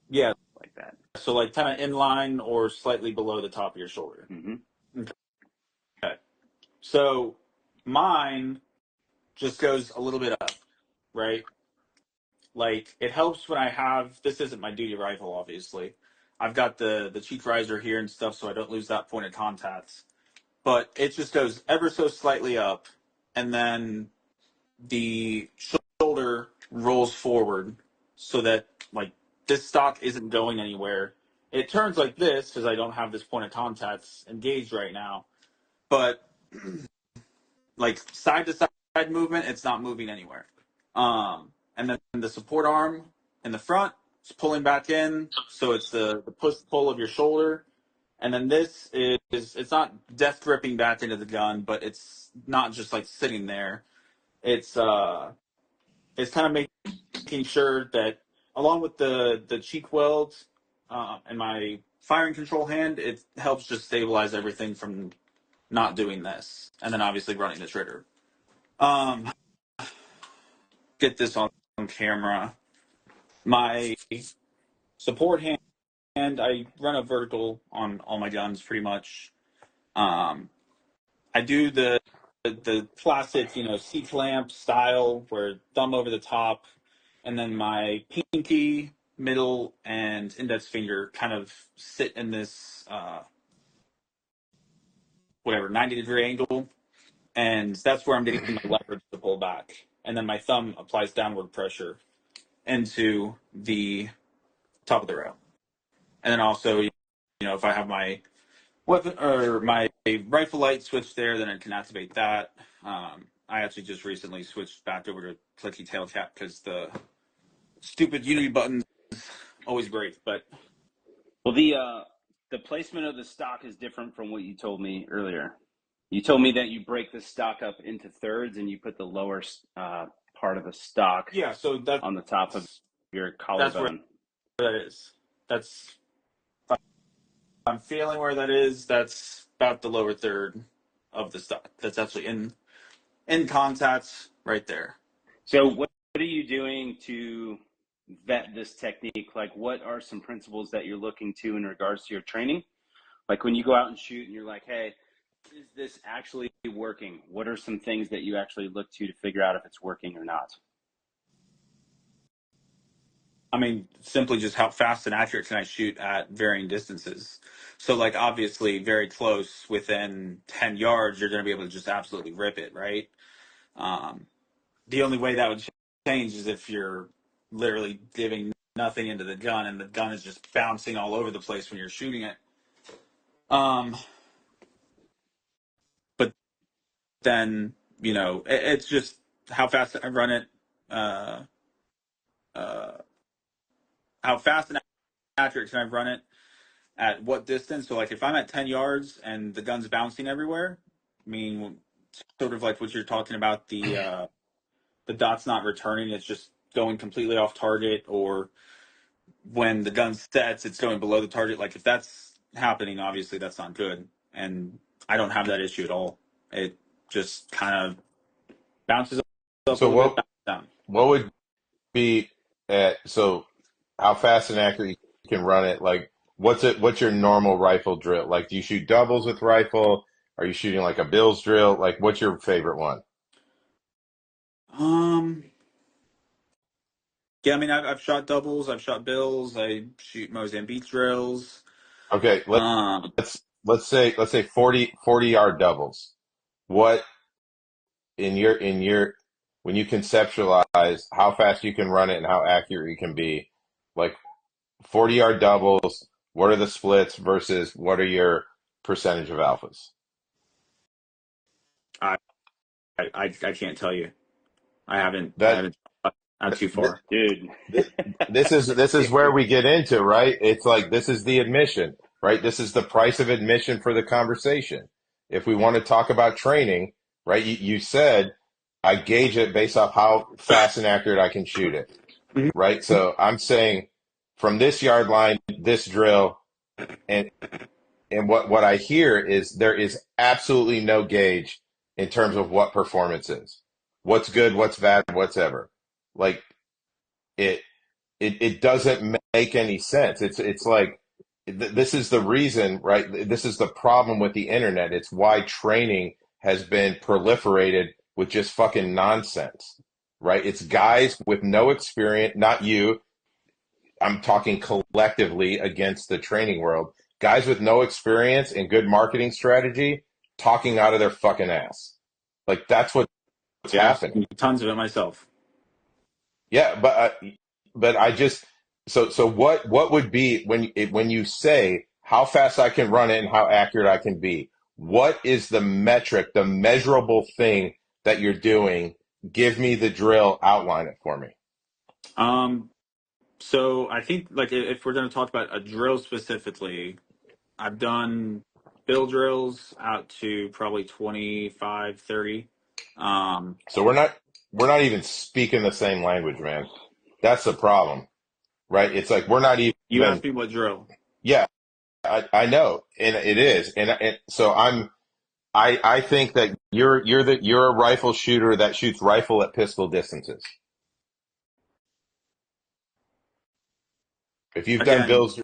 Speaker 3: Yeah.
Speaker 2: like that.
Speaker 3: So like kind of in line or slightly below the top of your shoulder.
Speaker 2: Mm-hmm.
Speaker 3: Okay. So mine just goes a little bit up, right? Like it helps when I have this isn't my duty rifle, obviously. I've got the cheek riser here and stuff, so I don't lose that point of contact. But it just goes ever so slightly up, and then the shoulder rolls forward so that like this stock isn't going anywhere. It turns like this because I don't have this point of contact engaged right now. But like side to side movement, it's not moving anywhere. And then the support arm in the front is pulling back in, so it's the push pull of your shoulder. And then this is it's not death gripping back into the gun, but it's not just like sitting there. It's it's kind of making sure that along with the cheek weld and my firing control hand, it helps just stabilize everything from not doing this, and then obviously running the trigger. Um, get this on camera. My support hand, I run a vertical on all my guns pretty much. Um, I do the classic, seat clamp style where thumb over the top, and then my pinky, middle, and index finger kind of sit in this whatever 90-degree angle, and that's where I'm getting my leverage to pull back, and then my thumb applies downward pressure into the top of the rail. And then also, if I have my weapon or my rifle light switch there, then I can activate that. I actually just recently switched back over to clicky tail cap because the stupid Unity buttons always break. But
Speaker 2: Well, the placement of the stock is different from what you told me earlier. You told me that you break the stock up into thirds and you put the lower part of the stock
Speaker 3: yeah, so
Speaker 2: on the top of your
Speaker 3: that's where
Speaker 2: collarbone.
Speaker 3: that is. That's I'm feeling where that is. That's about the lower third of the stock. That's actually in contact right there.
Speaker 2: So what are you doing to vet this technique? Like what are some principles that you're looking to in regards to your training? Like when you go out and shoot and you're like, hey, is this actually working? What are some things that you actually look to figure out if it's working or not?
Speaker 3: I mean, simply just how fast and accurate can I shoot at varying distances? So, like, obviously, very close, within 10 yards, you're going to be able to just absolutely rip it, right? Um, the only way that would change is if you're literally giving nothing into the gun and the gun is just bouncing all over the place when you're shooting it. But then, it's just how fast I run it, uh, uh, how fast and accurate can I run it at what distance. So like if I'm at 10 yards and the gun's bouncing everywhere, I mean, sort of like what you're talking about, the dot's not returning, it's just going completely off target, or when the gun sets, it's going below the target. Like if that's happening, obviously that's not good. And I don't have that issue at all. It just kind of bounces up a
Speaker 4: So
Speaker 3: little bit,
Speaker 4: what
Speaker 3: bounces down.
Speaker 4: what would be so how fast and accurate you can run it? Like what's your normal rifle drill? Like do you shoot doubles with rifle? Are you shooting like a Bills drill? Like what's your favorite one?
Speaker 3: Um, yeah, I mean, I've shot doubles, I've shot bills, I shoot Mozambique drills.
Speaker 4: Okay,
Speaker 3: Um,
Speaker 4: let's say 40 yard doubles. What in your when you conceptualize how fast you can run it and how accurate you can be, like 40-yard doubles, what are the splits versus what are your percentage of alphas?
Speaker 3: I, I can't tell you. I
Speaker 4: That
Speaker 3: haven't not too
Speaker 4: th-
Speaker 3: far.
Speaker 2: Dude.
Speaker 4: th- this is where we get into, right? It's like this is the admission, right? This is the price of admission for the conversation. If we want to talk about training, right? You said I gauge it based off how fast and accurate I can shoot it,
Speaker 3: Mhm.
Speaker 4: right? So I'm saying from this yard line, this drill, and what I hear is there is absolutely no gauge in terms of what performance is. What's good, what's bad, whatever. Like it. it doesn't make any sense. It's like this is the reason, right? This is the problem with the internet. It's why training has been proliferated with just fucking nonsense, right? It's guys with no experience, not you. I'm talking collectively against the training world. Guys with no experience and good marketing strategy talking out of their fucking ass. Like that's what's
Speaker 3: Yeah, I've
Speaker 4: happening.
Speaker 3: seen tons of it myself.
Speaker 4: Yeah, but I just so what would be when you say how fast I can run it and how accurate I can be? What is the metric, the measurable thing that you're doing? Give me the drill, outline it for me.
Speaker 3: Um, so I think like if we're going to talk about a drill specifically, I've done bill drills out to probably 25, 30. Um,
Speaker 4: So we're not even speaking the same language, man. That's the problem, right? It's like we're not
Speaker 3: you
Speaker 4: even.
Speaker 3: asked me what drill.
Speaker 4: Yeah, I know, and it is, and so I think that you're a rifle shooter that shoots rifle at pistol distances. If you've done
Speaker 3: Again,
Speaker 4: bills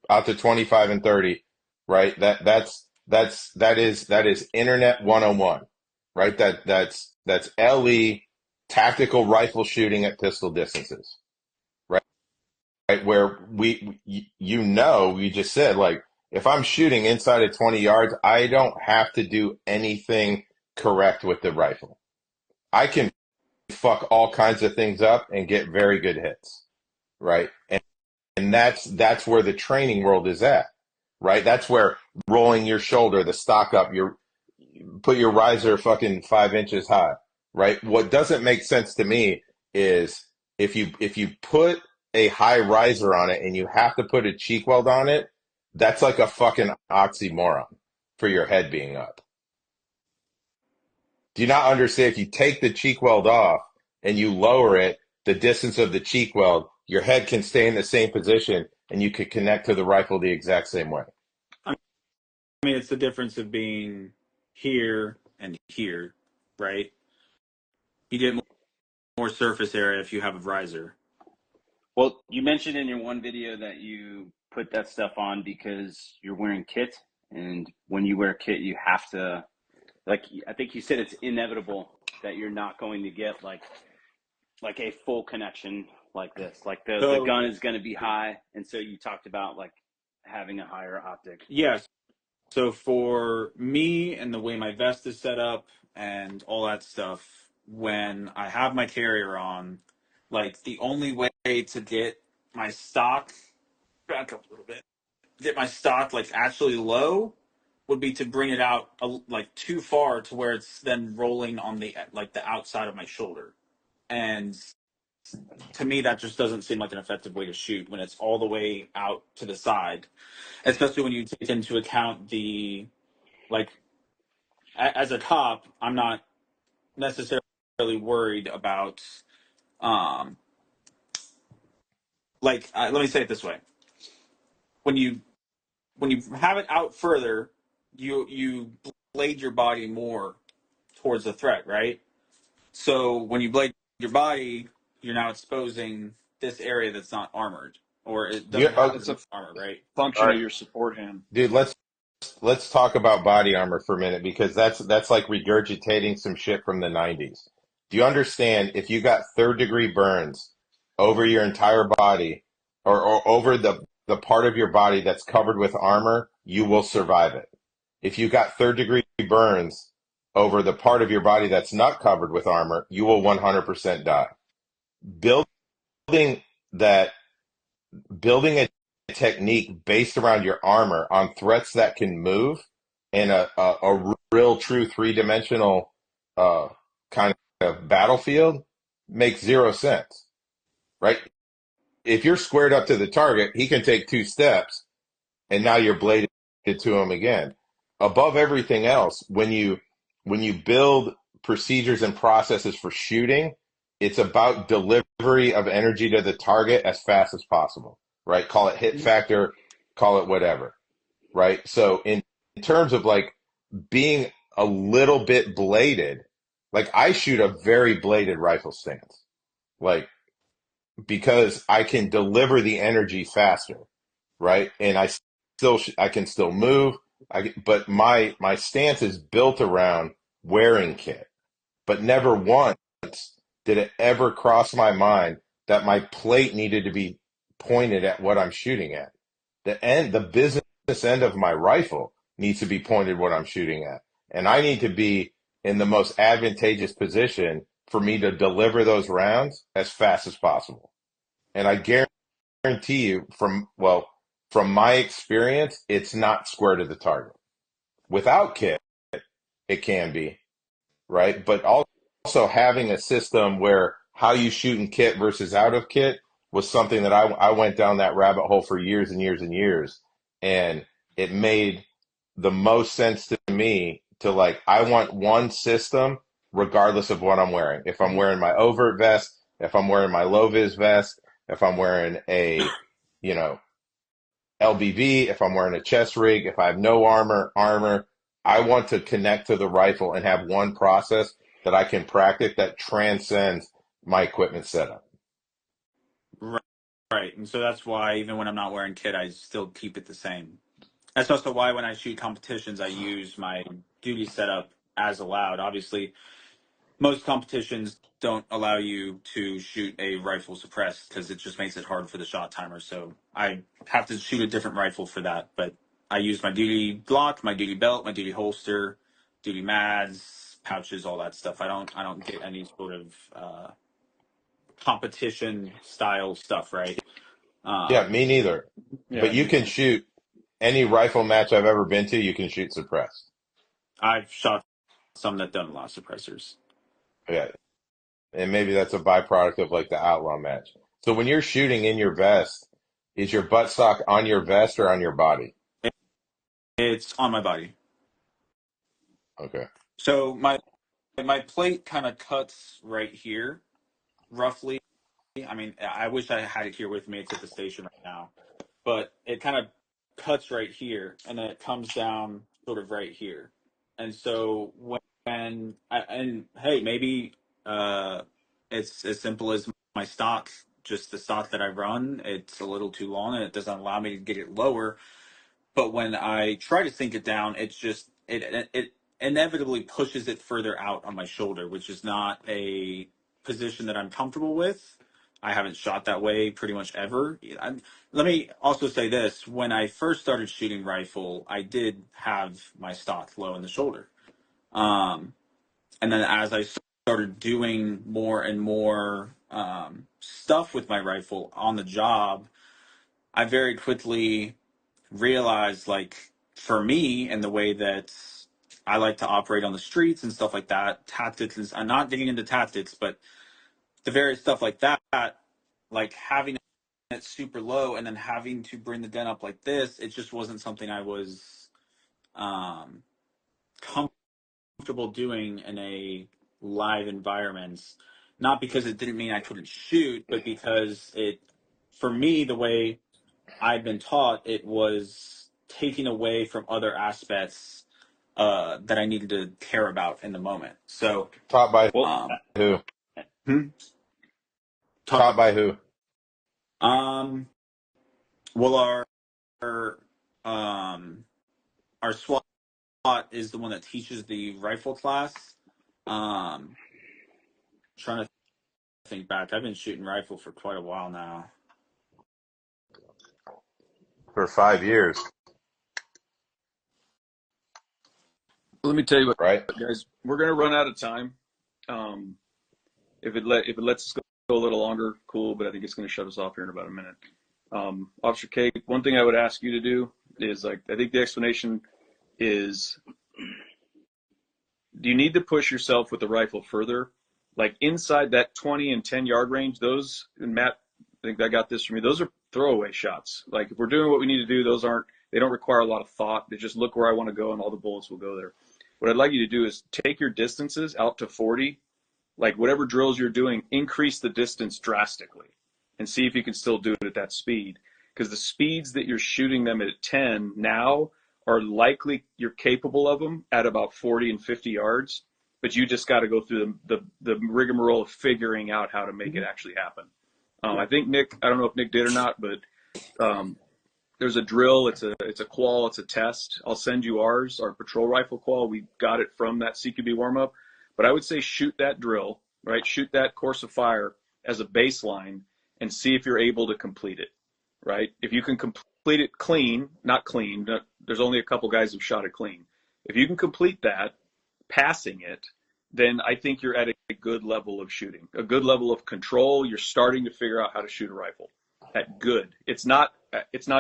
Speaker 4: out to 25 and 30, right? That is internet 101, right? That's LE tactical rifle shooting at pistol distances, right? Right? Where we just said like if I'm shooting inside of 20 yards, I don't have to do anything correct with the rifle. I can fuck all kinds of things up and get very good hits, right? And that's where the training world is at, right? That's where rolling your shoulder, the stock up, your put your riser fucking 5 inches high, right? What doesn't make sense to me is if you put a high riser on it and you have to put a cheek weld on it, that's like a fucking oxymoron for your head being up. Do you not understand if you take the cheek weld off and you lower it, the distance of the cheek weld, your head can stay in the same position and you could connect to the rifle the exact same way.
Speaker 3: I mean, it's the difference of being here and here, right? You get more surface area if you have a visor.
Speaker 2: Well, you mentioned in your one video that you put that stuff on because you're wearing kit, and when you wear kit, you have to, like, I think you said it's inevitable that you're not going to get like a full connection like this. Like the
Speaker 3: So,
Speaker 2: gun is going to be high, and so you talked about like having a higher optic.
Speaker 3: yes. So for me and the way my vest is set up and all that stuff, when I have my carrier on, like the only way to get my stock back up a little bit, get my stock like actually low would be to bring it out like too far to where it's then rolling on the like the outside of my shoulder. And to me that just doesn't seem like an effective way to shoot when it's all the way out to the side, especially when you take into account the like as a cop, I'm not necessarily worried about um let me say it this way. When you have it out further, you blade your body more towards the threat, right? So when you blade your body, you're now exposing this area that's not armored or it
Speaker 4: Yeah,
Speaker 3: doesn't have
Speaker 1: It's a
Speaker 3: armor, right?
Speaker 4: all
Speaker 1: function of
Speaker 4: right,
Speaker 1: your support hand.
Speaker 4: dude. Let's talk about body armor for a minute because that's like regurgitating some shit from the 90s. Do you understand if you got third degree burns over your entire body or over the part of your body that's covered with armor, you will survive it. If you got third degree burns over the part of your body that's not covered with armor, you will 100% die. Building that building a technique based around your armor on threats that can move in a real true three-dimensional uh, kind of battlefield makes zero sense, right? If you're squared up to the target, he can take 2 steps and now you're bladed to him again. Above everything else, when you build procedures and processes for shooting, it's about delivery of energy to the target as fast as possible, right? Call it hit factor, call it whatever, right? So in terms of like being a little bit bladed, like I shoot a very bladed rifle stance. Like because I can deliver the energy faster, right? And I can still move. But my stance is built around wearing kit, but never once did it ever cross my mind that my plate needed to be pointed at what I'm shooting at. The business end of my rifle needs to be pointed what I'm shooting at. And I need to be in the most advantageous position for me to deliver those rounds as fast as possible. And I guarantee you from my experience, it's not square to the target. Without kit, it can be, right? But also having a system where how you shoot in kit versus out of kit was something that I went down that rabbit hole for years and years and years. And it made the most sense to me to like, I want one system regardless of what I'm wearing. If I'm wearing my overt vest, if I'm wearing my low vis vest, if I'm wearing a, you know, LBV, if I'm wearing a chest rig, if I have no armor, I want to connect to the rifle and have one process that I can practice that transcends my equipment setup.
Speaker 3: Right. Right. And so that's why even when I'm not wearing kit, I still keep it the same. That's also why when I shoot competitions, I use my duty setup as allowed. Obviously, most competitions don't allow you to shoot a rifle suppressed because it just makes it hard for the shot timer. So I have to shoot a different rifle for that. But I use my duty Glock, my duty belt, my duty holster, duty mads, pouches, all that stuff. I don't get any sort of competition style stuff, right?
Speaker 4: Yeah,
Speaker 3: Um,
Speaker 4: me neither.
Speaker 1: Yeah,
Speaker 4: But you can shoot any rifle match I've ever been to, you can shoot suppressed.
Speaker 3: I've shot some that don't allow suppressors.
Speaker 4: Yeah. And maybe that's a byproduct of like the outlaw match. So when you're shooting in your vest, is your buttstock on your vest or on your body?
Speaker 3: It's on my body.
Speaker 4: Okay.
Speaker 3: So my plate kind of cuts right here, roughly. I mean, I wish I had it here with me. It's at the station right now, but it kind of cuts right here, and then it comes down sort of right here. And so and hey, maybe uh, it's as simple as my stock, just the stock that I run. It's a little too long, and it doesn't allow me to get it lower. But when I try to sink it down, it inevitably pushes it further out on my shoulder, which is not a position that I'm comfortable with. I haven't shot that way pretty much ever. Let me also say this: when I first started shooting rifle, I did have my stock low in the shoulder, um, and then as I started doing more and more stuff with my rifle on the job, I very quickly realized, like, for me and the way that I like to operate on the streets and stuff like that, tactics is, I'm not getting into tactics, but the various stuff like that, like having it super low and then having to bring the den up like this, it just wasn't something I was um, comfortable doing in a live environment. Not because it didn't mean I couldn't shoot, but because for me, the way I've been taught, it was taking away from other aspects that I needed to care about in the moment. So,
Speaker 4: Taught by
Speaker 1: well,
Speaker 3: um,
Speaker 4: who?
Speaker 3: hmm? Talk
Speaker 4: Taught by who?
Speaker 3: um, well, our um, our SWAT is the one that teaches the rifle class. Um, trying to think back, I've been shooting rifle for quite a while now.
Speaker 4: For 5 years,
Speaker 1: let me tell you what,
Speaker 4: right?
Speaker 1: guys, we're gonna run out of time. Um, if it lets us go a little longer, cool. But I think it's gonna shut us off here in about a minute. Officer K, one thing I would ask you to do is like I think the explanation is do you need to push yourself with the rifle further? Like inside that 20 and 10 yard range, those, and Matt, I think I got this from you, those are throwaway shots. Like if we're doing what we need to do, they don't require a lot of thought. They just look where I want to go and all the bullets will go there. What I'd like you to do is take your distances out to 40, like whatever drills you're doing, increase the distance drastically and see if you can still do it at that speed. Because the speeds that you're shooting them at 10 now are likely you're capable of them at about 40 and 50 yards, but you just got to go through the rigmarole of figuring out how to make it actually happen. I think Nick, I don't know if Nick did or not, but um, there's a drill. It's a qual. It's a test. I'll send you ours, our patrol rifle qual. We got it from that CQB warm up. But I would say shoot that drill, right? Shoot that course of fire as a baseline and see if you're able to complete it, right? If you can complete it clean, not clean. There's only a couple guys who've shot it clean. If you can complete that, passing it, then I think you're at a good level of shooting, a good level of control. You're starting to figure out how to shoot a rifle at good. It's not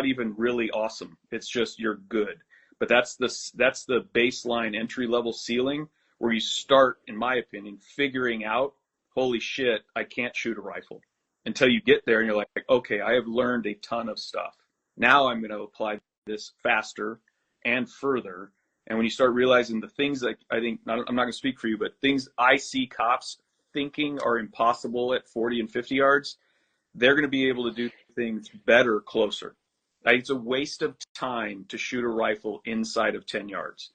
Speaker 1: even really awesome. It's just you're good. But that's the baseline entry level ceiling where you start, in my opinion, figuring out, holy shit, I can't shoot a rifle, until you get there and you're like, okay, I have learned a ton of stuff. Now I'm going to apply this faster and further. And when you start realizing the things that I think, I'm not going to speak for you, but things I see cops thinking are impossible at 40 and 50 yards, they're going to be able to do things better closer. Like, it's a waste of time to shoot a rifle inside of 10 yards.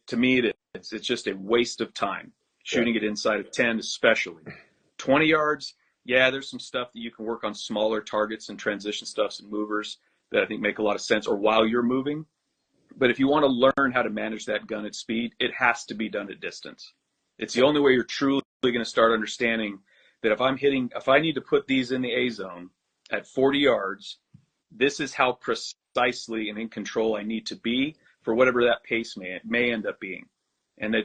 Speaker 1: To me, it's just a waste of time shooting it inside of 10, especially 20 yards. Yeah, there's some stuff that you can work on, smaller targets and transition stuffs and movers that I think make a lot of sense, or while you're moving. But if you want to learn how to manage that gun at speed, it has to be done at distance. It's the only way you're truly going to start understanding that if I need to put these in the A zone at 40 yards, this is how precisely and in control I need to be for whatever that pace may end up being. And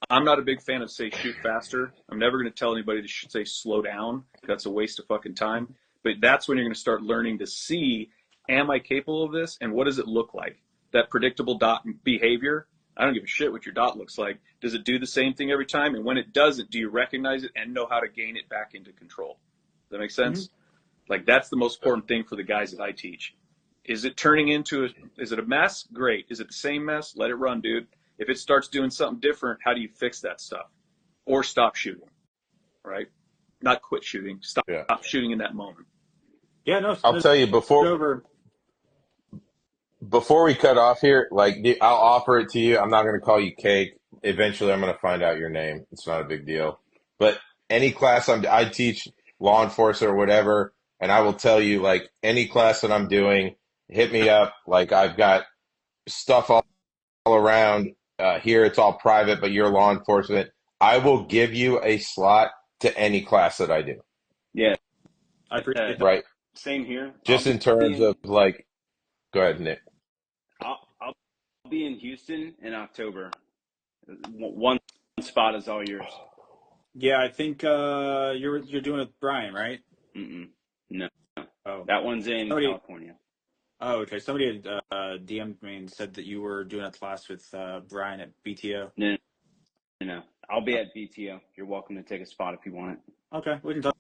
Speaker 1: I'm not a big fan of say shoot faster. I'm never going to tell anybody to say slow down. That's a waste of fucking time. But that's when you're going to start learning to see, am I capable of this? And what does it look like? That predictable dot behavior. I don't give a shit what your dot looks like. Does it do the same thing every time? And when it doesn't, do you recognize it and know how to gain it back into control? Does that make sense? Mm-hmm. Like, that's the most important thing for the guys that I teach. Is it is it a mess? Great. Is it the same mess? Let it run, dude. If it starts doing something different, how do you fix that stuff? Or stop shooting, right? Not quit shooting. Stop shooting in that moment.
Speaker 3: Yeah, no.
Speaker 4: I'll tell you before we cut off here, like, I'll offer it to you. I'm not going to call you Cake. Eventually, I'm going to find out your name. It's not a big deal. But any class I teach law enforcement or whatever, and I will tell you, like, any class that I'm doing, hit me up. Like, I've got stuff all around here. It's all private, but you're law enforcement. I will give you a slot to any class that I do.
Speaker 2: Yeah,
Speaker 3: I appreciate that.
Speaker 4: Right.
Speaker 2: Same here.
Speaker 4: Just in terms of, like, go ahead, Nick.
Speaker 2: I'll be in Houston in October. One spot is all yours.
Speaker 3: Yeah, I think you're doing it with Brian, right?
Speaker 2: No.
Speaker 3: Oh,
Speaker 2: that one's in California.
Speaker 3: Oh, okay. Somebody had DM'd me and said that you were doing a class with Brian at BTO.
Speaker 2: No. I'll be at BTO. You're welcome to take a spot if you want it.
Speaker 3: Okay, we can talk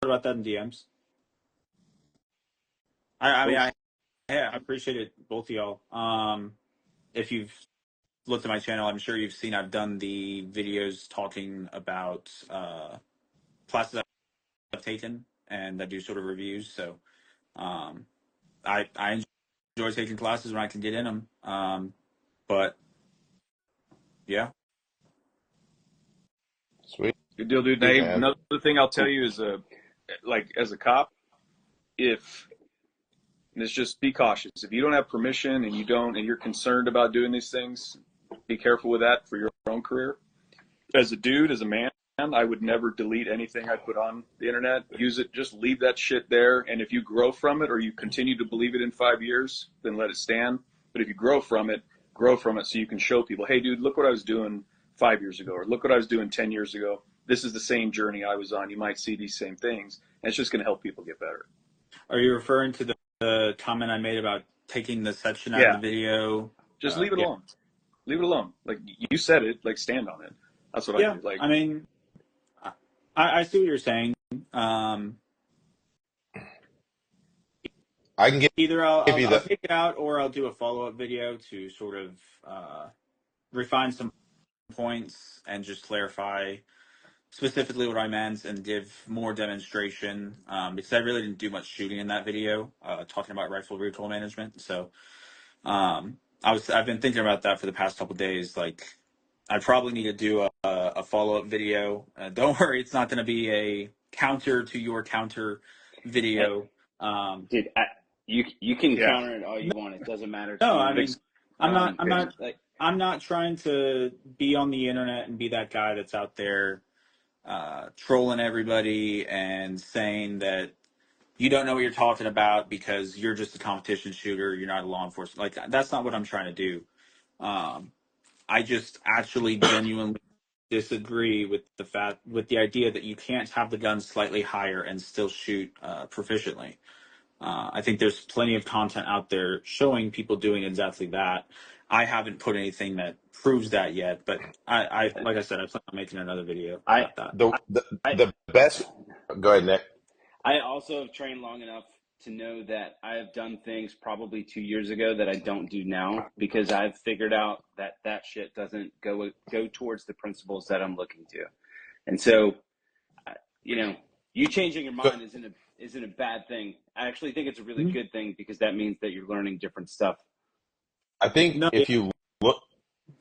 Speaker 3: about that in DMs. I appreciate it, both of y'all. If you've looked at my channel, I'm sure you've seen I've done the videos talking about classes I've taken, and I do sort of reviews. So I enjoy taking classes when I can get in them. But yeah.
Speaker 4: Sweet.
Speaker 1: Good deal, dude. Name. Another thing I'll tell you is, like, as a cop, and it's just be cautious. If you don't have permission and you're concerned about doing these things, be careful with that for your own career. As a dude, as a man, I would never delete anything I put on the internet. Use it. Just leave that shit there. And if you grow from it, or you continue to believe it in 5 years, then let it stand. But if you grow from it so you can show people, hey, dude, look what I was doing 5 years ago, or look what I was doing 10 years ago. This is the same journey I was on. You might see these same things, and it's just going to help people get better.
Speaker 3: Are you referring to the comment I made about taking the section out of the video?
Speaker 1: Just leave it alone. Leave it alone. Like, you said it, like, stand on it. That's what I do. Like,
Speaker 3: I mean, I see what you're saying.
Speaker 4: I can get
Speaker 3: either I'll take it out, or I'll do a follow-up video to sort of refine some points and just clarify specifically what I meant and give more demonstration, because I really didn't do much shooting in that video, talking about rifle recoil management. So I've been thinking about that for the past couple of days. Like, I probably need to do a follow-up video. Don't worry, it's not going to be counter to your counter
Speaker 2: Hey,
Speaker 3: video.
Speaker 2: dude, you can
Speaker 1: Yeah.
Speaker 2: counter it all you want. It doesn't matter to
Speaker 3: No, I
Speaker 2: me.
Speaker 3: mean,
Speaker 1: It's,
Speaker 3: I'm not, I'm
Speaker 1: it's
Speaker 3: not,
Speaker 2: Like
Speaker 3: I'm not trying to be on the internet and be that guy that's out there trolling everybody and saying that you don't know what you're talking about because you're just a competition shooter. You're not a law enforcement. Like that's not what I'm trying to do. Um, I just actually genuinely disagree with the idea that you can't have the gun slightly higher and still shoot proficiently. I think there's plenty of content out there showing people doing exactly that. I haven't put anything that proves that yet, but I like I said, I plan on making another video
Speaker 2: I
Speaker 3: about that.
Speaker 4: The
Speaker 2: I
Speaker 4: the best. Go ahead, Nick.
Speaker 2: I also have trained long enough to know that I have done things probably 2 years ago that I don't do now because I've figured out that that shit doesn't go towards the principles that I'm looking to. And so, you know, you changing your
Speaker 4: So
Speaker 2: mind isn't a bad thing. I actually think it's a really
Speaker 3: Mhm.
Speaker 2: good thing because that means that you're learning different stuff.
Speaker 4: I think
Speaker 3: No, yeah.
Speaker 4: look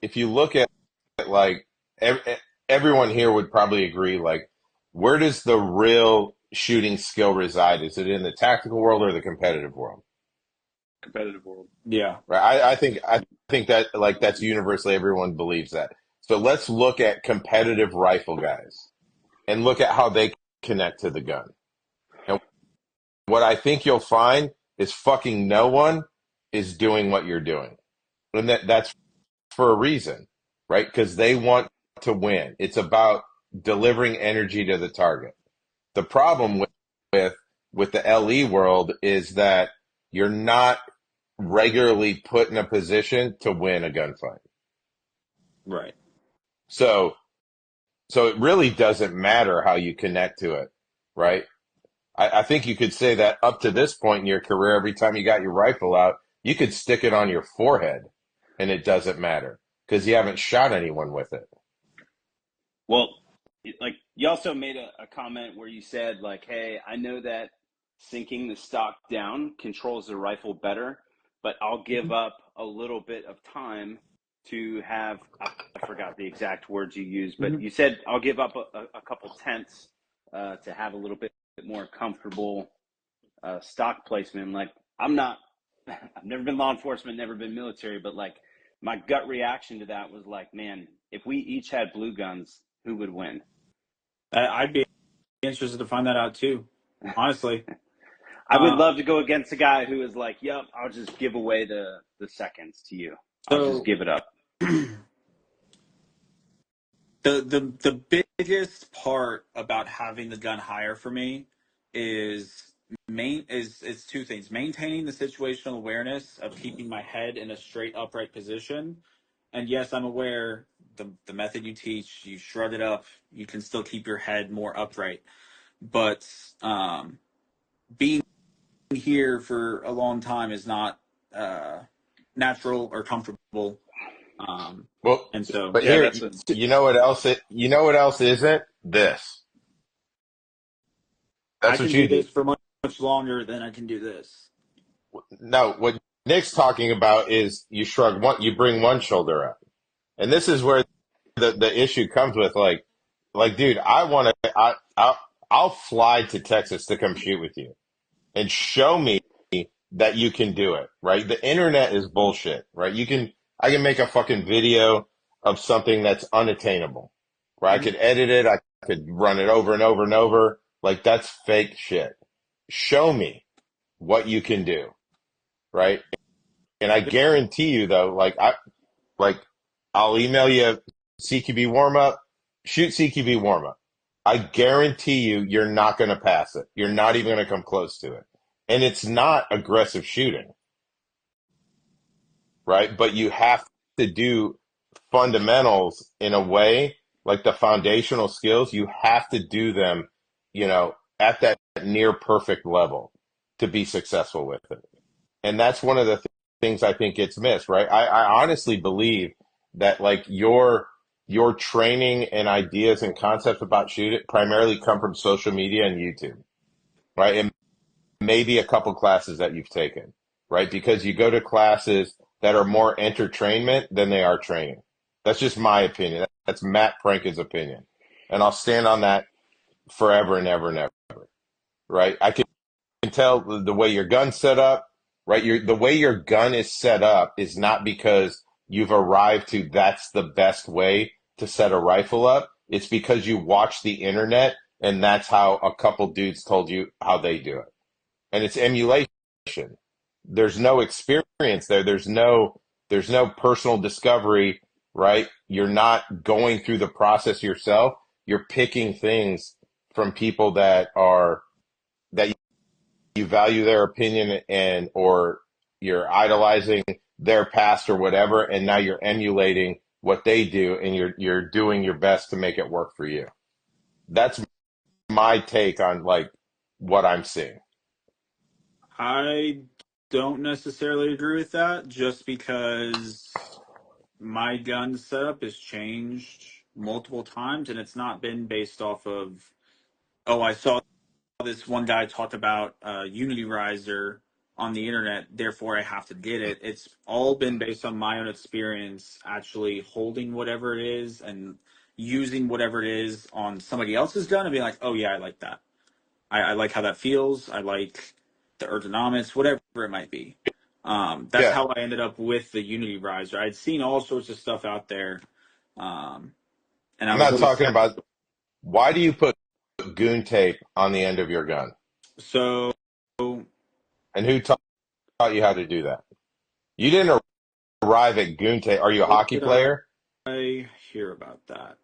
Speaker 4: if you look at like ev- everyone here would probably agree, like, where does the real shooting skill reside? Is it in the tactical world or the competitive world?
Speaker 1: competitive world.
Speaker 3: Yeah.
Speaker 4: Right. I think that like that's universally everyone believes that. So let's look at competitive rifle guys and look at how they connect to the gun. And what I think you'll find is fucking no one is doing what you're doing. And that's for a reason, right? Because they want to win. It's about delivering energy to the target. The problem with with the LE world is that you're not regularly put in a position to win a gunfight.
Speaker 3: Right.
Speaker 4: So so it really doesn't matter how you connect to it, right? I think you could say that up to this point in your career, every time you got your rifle out, you could stick it on your forehead and it doesn't matter because you haven't shot anyone with it.
Speaker 2: Well, like you also made a comment where you said like, "Hey, I know that sinking the stock down controls the rifle better, but I'll give
Speaker 3: Mhm.
Speaker 2: up a little bit of time to have." I forgot the exact words you used, but
Speaker 3: Mhm.
Speaker 2: you said I'll give up a couple tenths to have a little bit more comfortable stock placement. Like I'm not, I've never been law enforcement, never been military, but like my gut reaction to that was like, man, if we each had blue guns, who would win?
Speaker 3: I'd be interested to find that out too, honestly.
Speaker 2: I would
Speaker 3: Uh,
Speaker 2: love to go against a guy who is like, yep, I'll just give away the seconds to you. I'll just
Speaker 3: so
Speaker 2: give it up.
Speaker 3: the biggest part about having the gun higher for me is is two things: maintaining the situational awareness of keeping my head in a straight upright position. And yes, I'm aware the method you teach, you shred it up, you can still keep your head more upright. But being here for a long time is not uh, natural or comfortable. Um,
Speaker 4: Well,
Speaker 3: and so
Speaker 4: but
Speaker 1: Yeah,
Speaker 4: here,
Speaker 1: that's a
Speaker 4: you know what else? You know what else isn't this?
Speaker 3: I
Speaker 4: That's what
Speaker 3: can
Speaker 4: you
Speaker 3: do
Speaker 4: do.
Speaker 3: this for much longer than I can do this.
Speaker 4: No, what Nick's talking about is you shrug one, you bring one shoulder up, and this is where the issue comes with like, dude, I want to, I'll fly to Texas to come shoot with you and show me that you can do it, right? The internet is bullshit, right? I can make a fucking video of something that's unattainable, right? I
Speaker 3: Mhm.
Speaker 4: could edit it. I could run it over and over and over. Like that's fake shit. Show me what you can do, right? And I guarantee you though, like I'll email you CQB warm up, shoot CQB warm up. I guarantee you, you're not going to pass it. You're not even going to come close to it. And it's not aggressive shooting, right? But you have to do fundamentals in a way, like the foundational skills, you have to do them, at that near perfect level to be successful with it. And that's one of the things I think gets missed, right? I honestly believe that like your training and ideas and concepts about shoot it primarily come from social media and YouTube, right? And maybe a couple classes that you've taken, right? Because you go to classes that are more entertainment than they are training. That's just my opinion. That's Matt Pranka's opinion. And I'll stand on that forever and ever and ever, right? I can tell the way your gun's set up, right? The way your gun is set up is not because you've arrived to that's the best way to set a rifle up. It's because you watch the internet and that's how a couple dudes told you how they do it. And it's emulation. There's no experience there. There's no personal discovery, right? You're not going through the process yourself. You're picking things from people that you value their opinion and or you're idolizing their past or whatever, and now you're emulating what they do and you're doing your best to make it work for you. That's my take on like what I'm seeing.
Speaker 3: I don't necessarily agree with that just because my gun setup has changed multiple times and it's not been based off of, oh, I saw this one guy talked about Unity Riser on the internet, therefore I have to get it. It's all been based on my own experience actually holding whatever it is and using whatever it is on somebody else's gun and being like, oh yeah, I like that. I like how that feels. I like the ergonomics, whatever it might be. That's
Speaker 4: Yeah.
Speaker 3: how I ended up with the Unity Riser. I'd seen all sorts of stuff out there, um, and I
Speaker 4: I'm
Speaker 3: was
Speaker 4: not
Speaker 3: always
Speaker 4: talking about why do you put goon tape on the end of your gun?
Speaker 3: so.
Speaker 4: And who taught you how to do that? You didn't arrive at goon tape. Are you a
Speaker 3: Where
Speaker 4: hockey
Speaker 3: did
Speaker 4: player?
Speaker 3: I hear about that?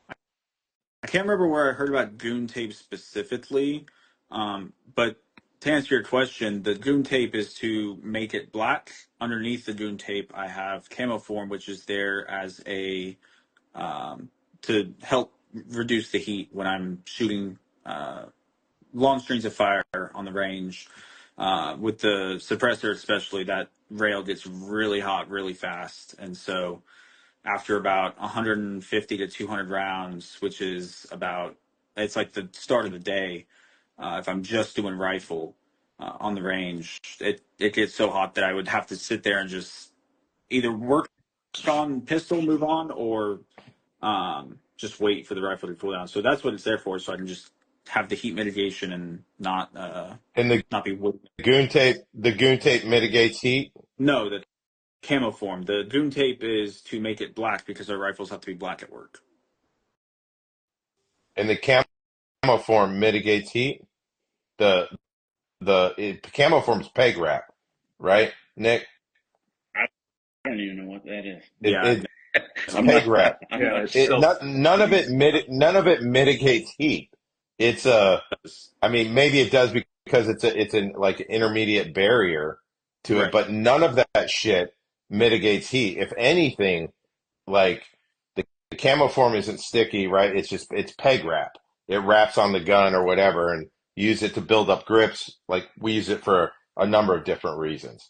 Speaker 3: I can't remember where I heard about goon tape specifically, but to answer your question, the goon tape is to make it black. Underneath the goon tape, I have camo form, which is there as a to help reduce the heat when I'm shooting long strings of fire on the range. With the suppressor, especially, that rail gets really hot really fast, and so after about 150 to 200 rounds, which is about, it's like the start of the day. If I'm just doing rifle on the range, it gets so hot that I would have to sit there and just either work on pistol, move on, or just wait for the rifle to cool down. So that's what it's there for, so I can just have the heat mitigation and
Speaker 4: And the
Speaker 3: not be.
Speaker 4: goon tape mitigates heat.
Speaker 3: No, the camo form. The goon tape is to make it black because our rifles have to be black at work.
Speaker 4: And the camo form mitigates heat. The camo form's peg wrap, right, Nick?
Speaker 2: I don't even know what that is.
Speaker 3: Yeah,
Speaker 4: It's
Speaker 2: I'm
Speaker 4: peg
Speaker 2: not.
Speaker 4: wrap.
Speaker 2: I'm
Speaker 1: Yeah,
Speaker 2: not.
Speaker 1: it's self.
Speaker 4: None of it mitigates heat. It's I mean, maybe it does because it's an like intermediate barrier to it,
Speaker 3: right.
Speaker 4: but none of that shit mitigates heat. If anything, like the camo form isn't sticky, right? It's peg wrap. It wraps on the gun or whatever, and use it to build up grips. Like we use it for a number of different reasons.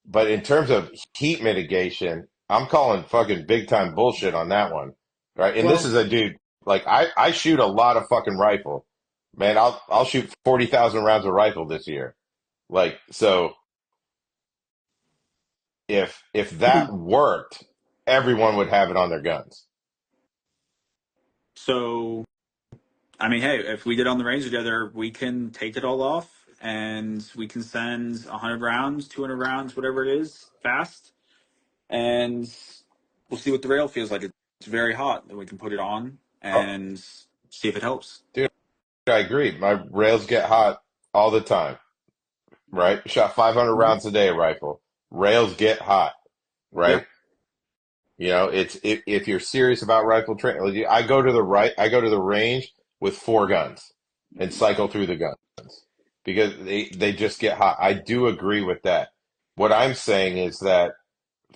Speaker 4: But in terms of heat mitigation, I'm calling fucking big time bullshit on that one, right? And this
Speaker 3: Well,
Speaker 4: is a dude like I shoot a lot of fucking rifle, man. I'll shoot 40,000 rounds of rifle this year. Like so, if that worked, everyone would have it on their guns.
Speaker 3: so I mean, hey, if we get on the range together, we can take it all off and we can send 100 rounds, 200 rounds, whatever it is, fast, and we'll see what the rail feels like. It's very hot. Then we can put it on
Speaker 4: Oh,
Speaker 3: and see if it helps.
Speaker 4: dude, I agree. My rails get hot all the time, right? Shot 500
Speaker 3: Mhm.
Speaker 4: rounds a day rifle. Rails get hot,
Speaker 3: Yeah.
Speaker 4: right? You know, it's if you're serious about rifle training, I go to the range with 4 guns and cycle through the guns because they just get hot. I do agree with that. What I'm saying is that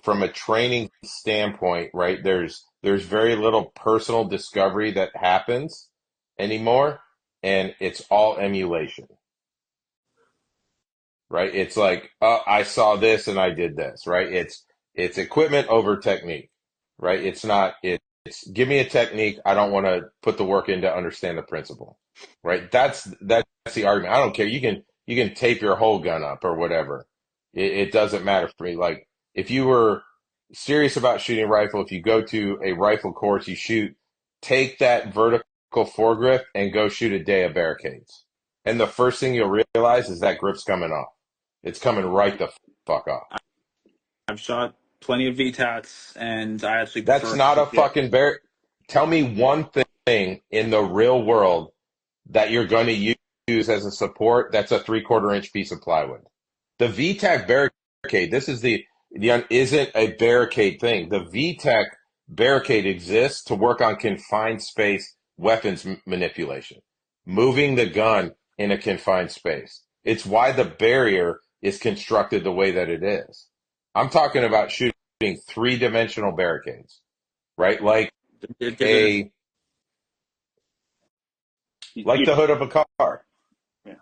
Speaker 4: from a training standpoint, right, there's very little personal discovery that happens anymore, and it's all emulation, right? It's like, oh, I saw this and I did this, right? It's equipment over technique, right? It's not it's give me a technique. I don't want to put the work in to understand the principle, right? That's the argument. I don't care. You can tape your whole gun up or whatever. It doesn't matter for me. Like if you were serious about shooting a rifle, if you go to a rifle course, you shoot, take that vertical foregrip and go shoot a day of barricades. And the first thing you'll realize is that grip's coming off. It's coming right the fuck off.
Speaker 3: I've shot plenty of VTACs, and I actually
Speaker 4: That's
Speaker 3: prefer
Speaker 4: not a
Speaker 3: it.
Speaker 4: fucking Tell me one thing in the real world that you're going to use as a support that's a 3/4 inch piece of plywood. The VTAC barricade, this is the isn't a barricade thing. The VTAC barricade exists to work on confined space weapons manipulation, moving the gun in a confined space. It's why the barrier is constructed the way that it is. I'm talking about shooting 3-dimensional barricades, right? Like
Speaker 3: It-
Speaker 4: like the hood of a car.
Speaker 1: Yeah.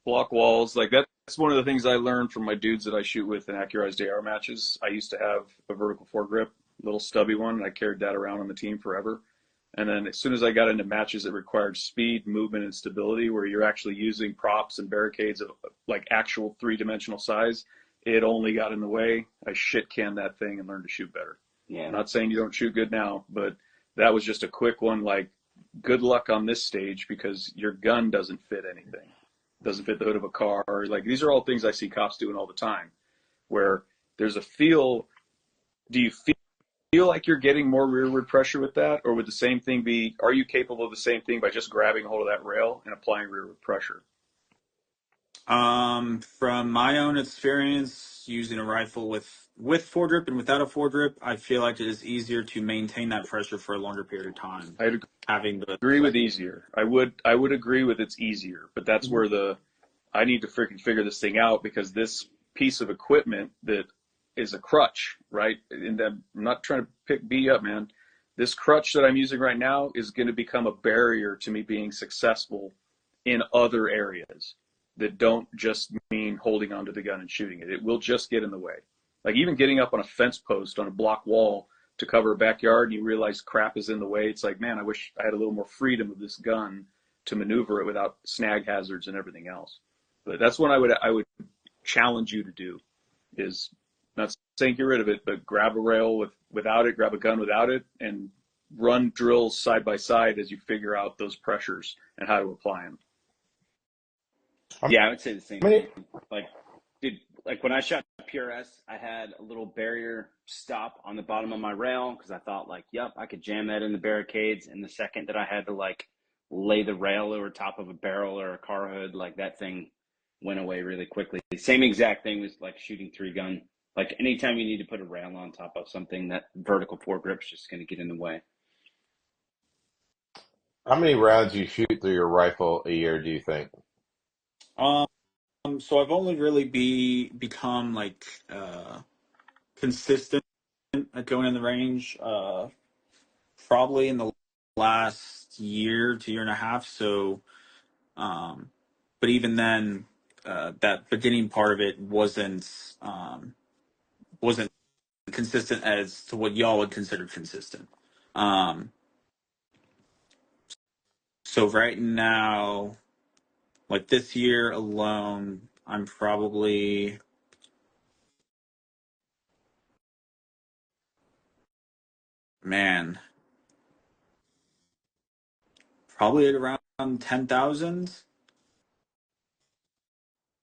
Speaker 1: Block walls. Like that's one of the things I learned from my dudes that I shoot with in accurized AR matches. I used to have a vertical foregrip, little stubby one, and I carried that around on the team forever. And then as soon as I got into matches that required speed, movement, and stability, where you're actually using props and barricades of like actual 3-dimensional size, it only got in the way. I shit canned that thing and learned to shoot better.
Speaker 2: Yeah.
Speaker 1: I'm not saying you don't shoot good now, but that was just a quick one. Like, good luck on this stage because your gun doesn't fit anything. Doesn't fit the hood of a car. Like, these are all things I see cops doing all the time, where there's a feel. Do you feel like you're getting more rearward pressure with that, or would the same thing be? Are you capable of the same thing by just grabbing a hold of that rail and applying rearward pressure?
Speaker 3: From my own experience using a rifle with foregrip and without a foregrip, I feel like it is easier to maintain that pressure for a longer period of time.
Speaker 1: I'd
Speaker 3: Having the
Speaker 1: agree with easier. I would agree with it's easier, but that's where I need to freaking figure this thing out, because this piece of equipment that is a crutch, right? And I'm not trying to beat you up, man. This crutch that I'm using right now is going to become a barrier to me being successful in other areas that don't just mean holding onto the gun and shooting it. It will just get in the way. Like even getting up on a fence post on a block wall to cover a backyard and you realize crap is in the way. It's like, man, I wish I had a little more freedom of this gun to maneuver it without snag hazards and everything else. But that's what I would challenge you to do, is not saying get rid of it, but grab a rail without it, grab a gun without it, and run drills side by side as you figure out those pressures and how to apply them.
Speaker 2: Yeah, I would say the same
Speaker 4: Many-
Speaker 2: thing. Like when I shot PRS, I had a little barrier stop on the bottom of my rail because I thought like, yep, I could jam that in the barricades. And the second that I had to like lay the rail over top of a barrel or a car hood, like that thing went away really quickly. The same exact thing was like shooting 3-gun. Like anytime you need to put a rail on top of something, that vertical foregrip's just going to get in the way.
Speaker 4: How many rounds you shoot through your rifle a year, do you think?
Speaker 3: so I've only really become like consistent at going in the range probably in the last year to year and a half. So but even then that beginning part of it wasn't consistent as to what y'all would consider consistent. Um, so right now, like this year alone, I'm probably, man, probably at around 10,000.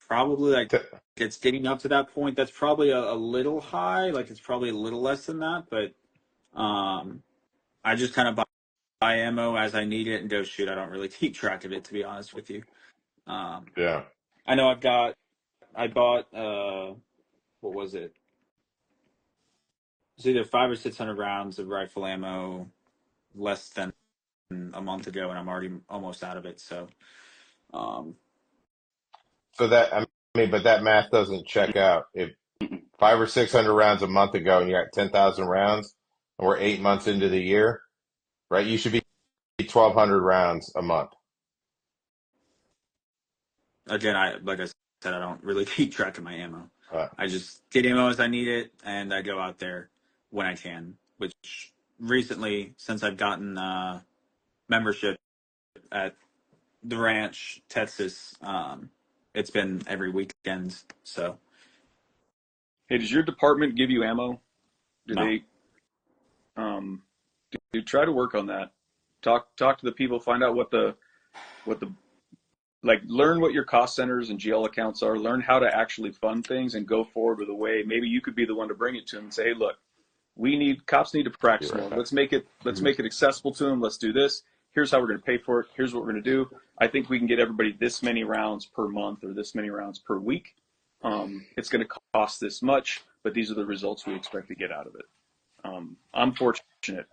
Speaker 3: Probably like
Speaker 4: T-
Speaker 3: it's getting up to that point. That's probably a little high. Like it's probably a little less than that, but um, I just kind of buy ammo as I need it and go shoot. I don't really keep track of it, to be honest with you. Um,
Speaker 4: Yeah.
Speaker 3: I know I bought, what was it? It's either 500 or 600 rounds of rifle ammo less than a month ago, and I'm already almost out of it. So, um,
Speaker 4: So but that math doesn't check out. If 500 or 600 rounds a month ago and you're at 10,000 rounds and we're 8 months into the year, right? You should be 1,200 rounds a month.
Speaker 3: again, like I said, I don't really keep track of my ammo.
Speaker 4: Uh,
Speaker 3: I just get ammo as I need it, and I go out there when I can. Which recently, since I've gotten membership at the ranch, Texas, it's been every weekend. So
Speaker 1: Hey, does your department give you ammo? Do
Speaker 3: no.
Speaker 1: they? Dude, try to work on that. Talk to the people, find out what the like, learn what your cost centers and GL accounts are, learn how to actually fund things and go forward with a way. Maybe you could be the one to bring it to them and say, hey, look, cops need to practice more. Let's make it accessible to them. Let's do this. Here's how we're going to pay for it. Here's what we're going to do. I think we can get everybody this many rounds per month or this many rounds per week. It's going to cost this much, but these are the results we expect to get out of it. I'm fortunate.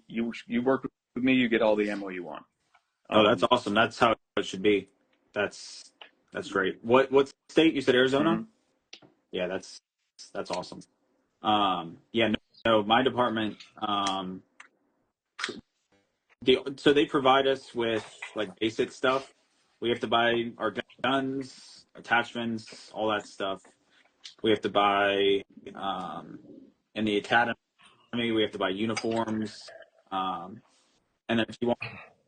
Speaker 1: You work with me, you get all the ammo you want.
Speaker 3: Oh, that's awesome. That's how it should be. That's great. What state? You said Arizona?
Speaker 1: Mm-hmm.
Speaker 3: Yeah, that's awesome. Yeah, no, my department, so they provide us with like basic stuff. We have to buy our guns, attachments, all that stuff. We have to buy, in the academy, we have to buy uniforms. And then if you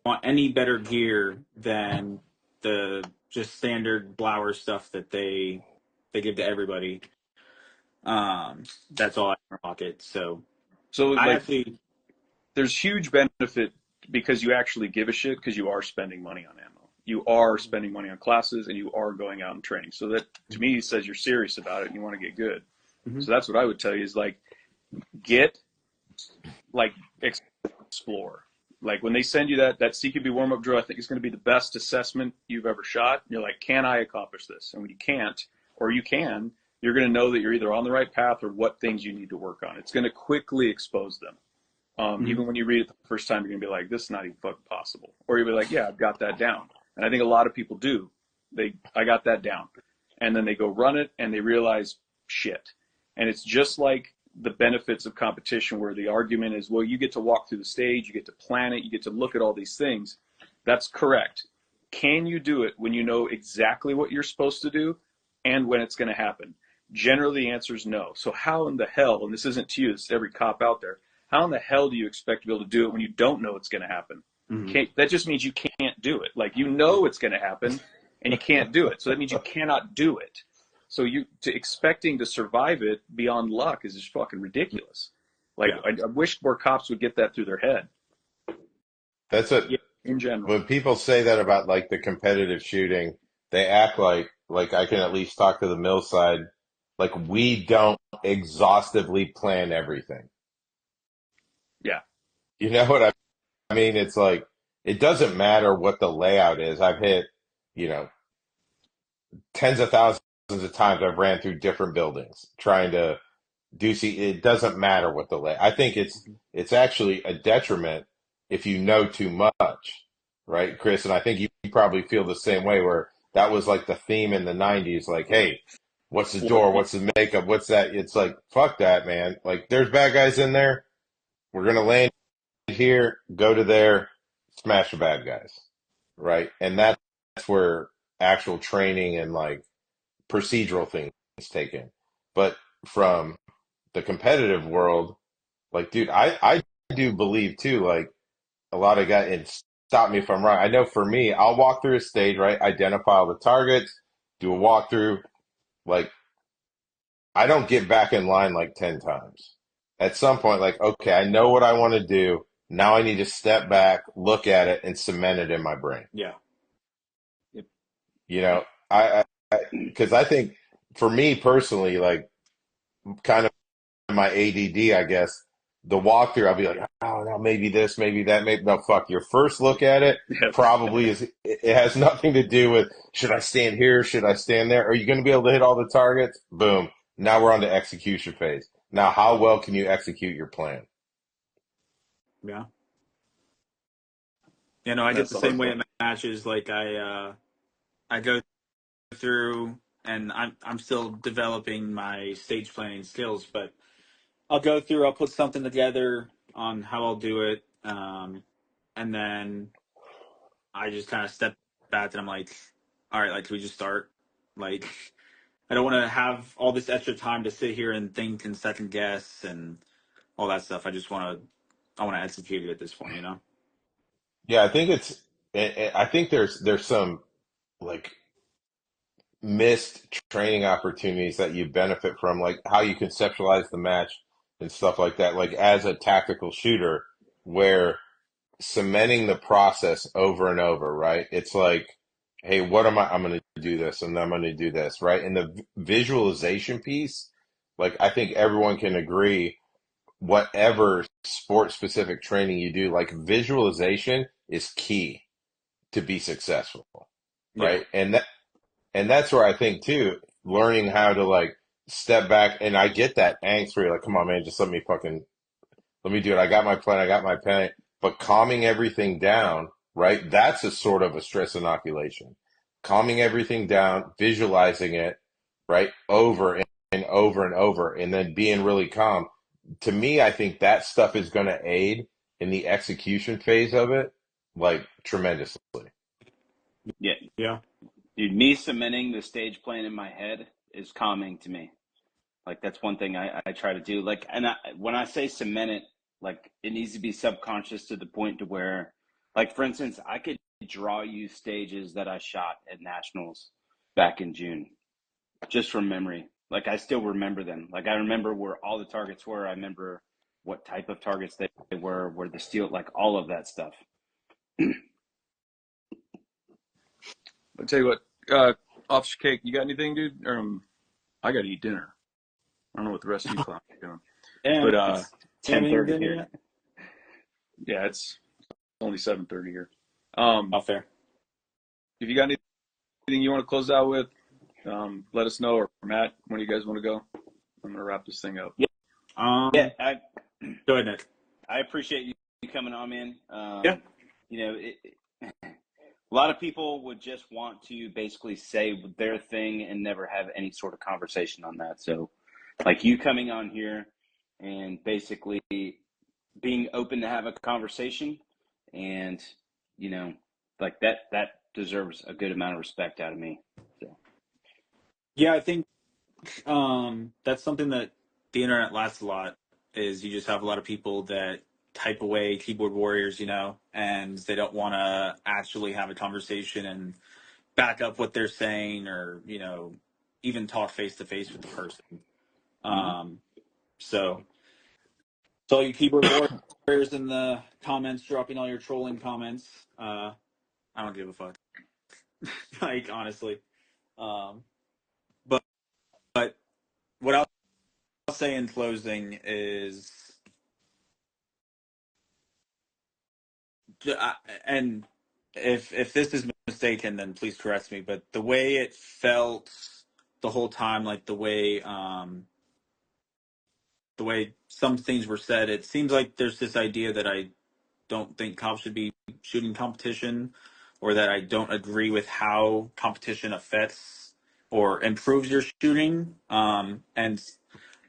Speaker 3: want any better gear than the just standard blower stuff that they give to everybody, that's all out of pocket. So I
Speaker 1: Like,
Speaker 3: actually,
Speaker 1: there's huge benefit because you actually give a shit because you are spending money on ammo. You are spending money on classes and you are going out and training. So that to me says you're serious about it and you want to get good.
Speaker 3: Mhm.
Speaker 1: So that's what I would tell you is like, get, like, explore. Like when they send you that CQB warm up drill, I think it's going to be the best assessment you've ever shot. You're like, can I accomplish this? And when you can't, or you can, you're going to know that you're either on the right path or what things you need to work on. It's going to quickly expose them. Even when you read it the first time, you're going to be like, this is not even fucking possible. Or you'll be like, yeah, I've got that down. And I think a lot of people do. I got that down. And then they go run it and they realize, shit. And it's just like the benefits of competition where the argument is, well, you get to walk through the stage, you get to plan it, you get to look at all these things. That's correct. Can you do it when you know exactly what you're supposed to do and when it's going to happen? Generally, the answer is no. So how in the hell, and this isn't to you, this is every cop out there, how in the hell do you expect to be able to do it when you don't know it's going to happen? That just means you can't do it. Like, you know it's going to happen and you can't do it. So that means you cannot do it. So expecting to survive it beyond luck is just fucking ridiculous. Like, yeah. I wish more cops would get that through their head.
Speaker 4: That's what,
Speaker 1: yeah, in general.
Speaker 4: When people say that about like the competitive shooting, they act like I can at least talk to the mill side. Like, we don't exhaustively plan everything.
Speaker 1: Yeah.
Speaker 4: You know what I mean? It's like, it doesn't matter what the layout is. I've hit, tens of thousands of times I've ran through different buildings trying to it doesn't matter what the I think it's actually a detriment if you know too much, right, Chris? And I think you probably feel the same way, where that was like the theme in the 90s, like, hey, what's the door? What's the makeup? What's that? It's like, fuck that, man. Like, there's bad guys in there. We're going to land here, go to there, smash the bad guys, right? And that's where actual training and like procedural things take in. But from the competitive world, like, dude, I do believe too, like, a lot of guys, and stop me if I'm wrong. I know for me, I'll walk through a stage, right? Identify all the targets, do a walkthrough. Like, I don't get back in line like 10 times. At some point, like, okay, I know what I want to do. Now I need to step back, look at it, and cement it in my brain.
Speaker 3: Yeah.
Speaker 4: Because I think for me personally, like, kind of my ADD, I guess, the walkthrough, I'll be like, oh, no, maybe this, maybe that, maybe no. Fuck, your first look at it probably is. It has nothing to do with, should I stand here? Should I stand there? Are you going to be able to hit all the targets? Boom. Now we're on the execution phase. Now, how well can you execute your plan?
Speaker 3: Yeah. I get the same way at matches. Like, I go through, and I'm still developing my stage planning skills, but I'll go through, I'll put something together on how I'll do it, and then I just kind of step back and I'm like, all right, like, can we just start? Like, I don't want to have all this extra time to sit here and think and second guess and all that stuff. I want to execute it at this point,
Speaker 4: Yeah, I think there's some like missed training opportunities that you benefit from, like how you conceptualize the match and stuff like that, like as a tactical shooter, where cementing the process over and over, right? It's like, hey, what am I? I'm going to do this and I'm going to do this, right? And the visualization piece, like I think everyone can agree, whatever sport specific training you do, like visualization is key to be successful,
Speaker 3: Yeah.
Speaker 4: right? And that's where I think too, learning how to like step back, and I get that angst where you're like, come on, man, just let me do it. I got my plan, I got my pen, but calming everything down, right? That's a sort of a stress inoculation. Calming everything down, visualizing it, right? Over and over and over, and then being really calm. To me, I think that stuff is going to aid in the execution phase of it, like tremendously.
Speaker 2: Yeah,
Speaker 3: Yeah.
Speaker 2: dude, me cementing the stage plan in my head is calming to me. Like that's one thing I try to do. Like, and when I say cement it, like it needs to be subconscious to the point to where, like for instance, I could draw you stages that I shot at nationals back in June, just from memory. Like I still remember them. Like I remember where all the targets were. I remember what type of targets they were, where the steel, like all of that stuff.
Speaker 1: I'll tell you what, Officer Cake, you got anything, dude? I got to eat dinner. I don't know what the rest of you clowns are doing.
Speaker 2: And
Speaker 1: But
Speaker 2: it's 10:30 here.
Speaker 3: Yet?
Speaker 1: yeah, it's only 7:30 here.
Speaker 3: Not fair.
Speaker 1: If you got anything you want to close out with, let us know. Or Matt, when you guys want to go, I'm going to wrap this thing up.
Speaker 2: Yeah,
Speaker 3: Yeah. Go ahead, Nick.
Speaker 2: I appreciate you coming on, man.
Speaker 3: Yeah.
Speaker 2: You know, a lot of people would just want to basically say their thing and never have any sort of conversation on that. So, like you coming on here and basically being open to have a conversation, and you know, like that deserves a good amount of respect out of me. So,
Speaker 3: Yeah, I think that's something that the internet lacks a lot is you just have a lot of people that type away, keyboard warriors, and they don't want to actually have a conversation and back up what they're saying or, even talk face to face with the person. So all you keyboard warriors in the comments dropping all your trolling comments. I don't give a fuck. Like honestly. Um, but what I'll say in closing is, and if this is mistaken, then please correct me. But the way it felt the whole time, like the way some things were said, it seems like there's this idea that I don't think cops should be shooting competition, or that I don't agree with how competition affects or improves your shooting. And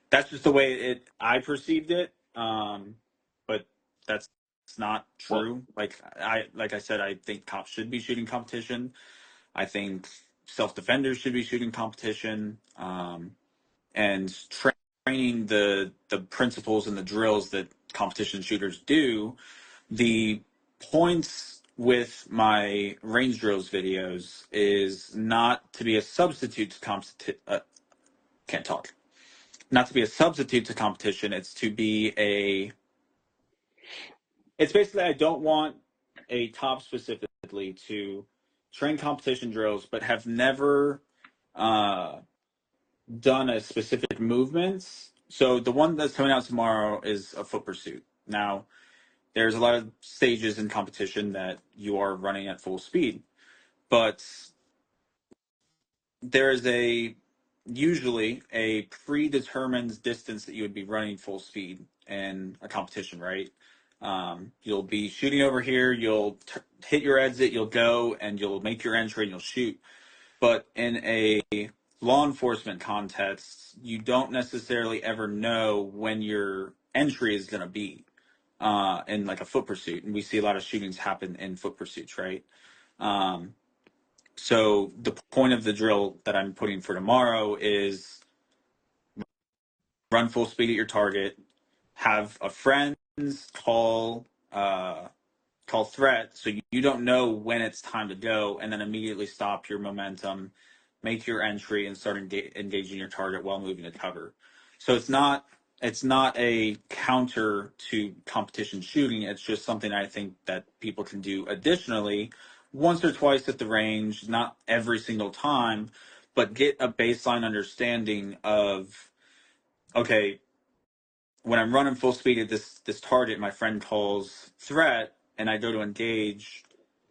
Speaker 3: that's just the way I perceived it. But that's not
Speaker 2: well,
Speaker 3: true. Like I said, I think cops should be shooting competition. I think self defenders should be shooting competition. And training the principles and the drills that competition shooters do. The points with my range drills videos is not to be a substitute to can't talk. Not to be a substitute to competition. It's basically, I don't want a top specifically to train competition drills, but have never uh, done a specific movements. So the one that's coming out tomorrow is a foot pursuit. Now, there's a lot of stages in competition that you are running at full speed, but there is usually a predetermined distance that you would be running full speed in a competition, right? You'll be shooting over here, you'll hit your exit, you'll go, and you'll make your entry and you'll shoot. But in a law enforcement context, you don't necessarily ever know when your entry is going to be in like a foot pursuit. And we see a lot of shootings happen in foot pursuits, right? Um, so the point of the drill that I'm putting for tomorrow is run full speed at your target, have a friend's call threat, so you don't know when it's time to go, and then immediately stop your momentum, make your entry, and start engaging your target while moving to cover. So it's not it's not a counter to competition shooting. It's just something I think that people can do additionally once or twice at the range, not every single time, but get a baseline understanding of, okay, when I'm running full speed at this target my friend calls threat and I go to engage,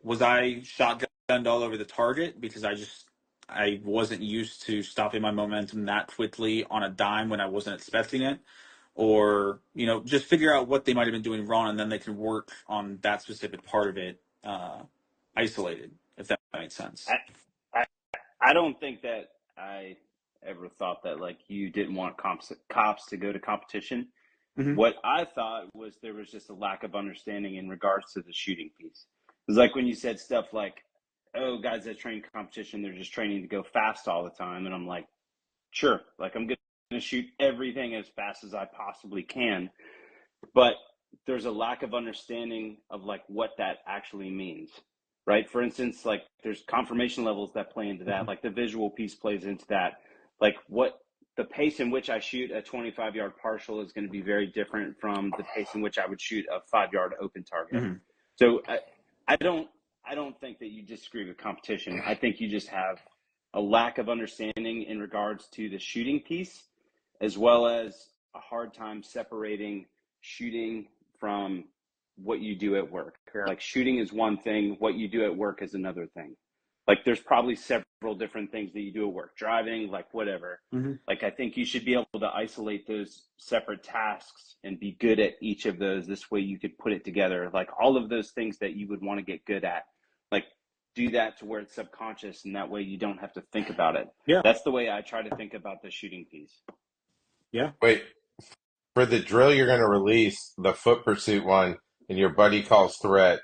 Speaker 3: was I shotgunned all over the target because I wasn't used to stopping my momentum that quickly on a dime when I wasn't expecting it? Or, just figure out what they might have been doing wrong and then they can work on that specific part of it isolated, if that makes sense.
Speaker 2: I, I don't think that I ever thought that like you didn't want cops to go to competition.
Speaker 3: Mm-hmm.
Speaker 2: What I thought was there was just a lack of understanding in regards to the shooting piece. It's like when you said stuff like, "Oh, guys that train competition, they're just training to go fast all the time," and I'm like, "Sure, like I'm going to shoot everything as fast as I possibly can," but there's a lack of understanding of like what that actually means, right? For instance, like there's confirmation levels that play into that, like the visual piece plays into that, like what the pace in which I shoot a 25-yard partial is going to be very different from the pace in which I would shoot a 5-yard open target.
Speaker 3: Mm-hmm.
Speaker 2: So I don't think that you disagree with competition. I think you just have a lack of understanding in regards to the shooting piece, as well as a hard time separating shooting from what you do at work. Like shooting is one thing, what you do at work is another thing. Like there's probably several different things that you do at work, driving, like whatever.
Speaker 3: Mm-hmm.
Speaker 2: Like I think you should be able to isolate those separate tasks and be good at each of those. This way you could put it together. Like all of those things that you would want to get good at, like do that to where it's subconscious, and that way you don't have to think about it.
Speaker 3: Yeah.
Speaker 2: That's the way I try to think about the shooting piece.
Speaker 3: Yeah.
Speaker 4: Wait, for the drill you're going to release, the foot pursuit one, and your buddy calls threat,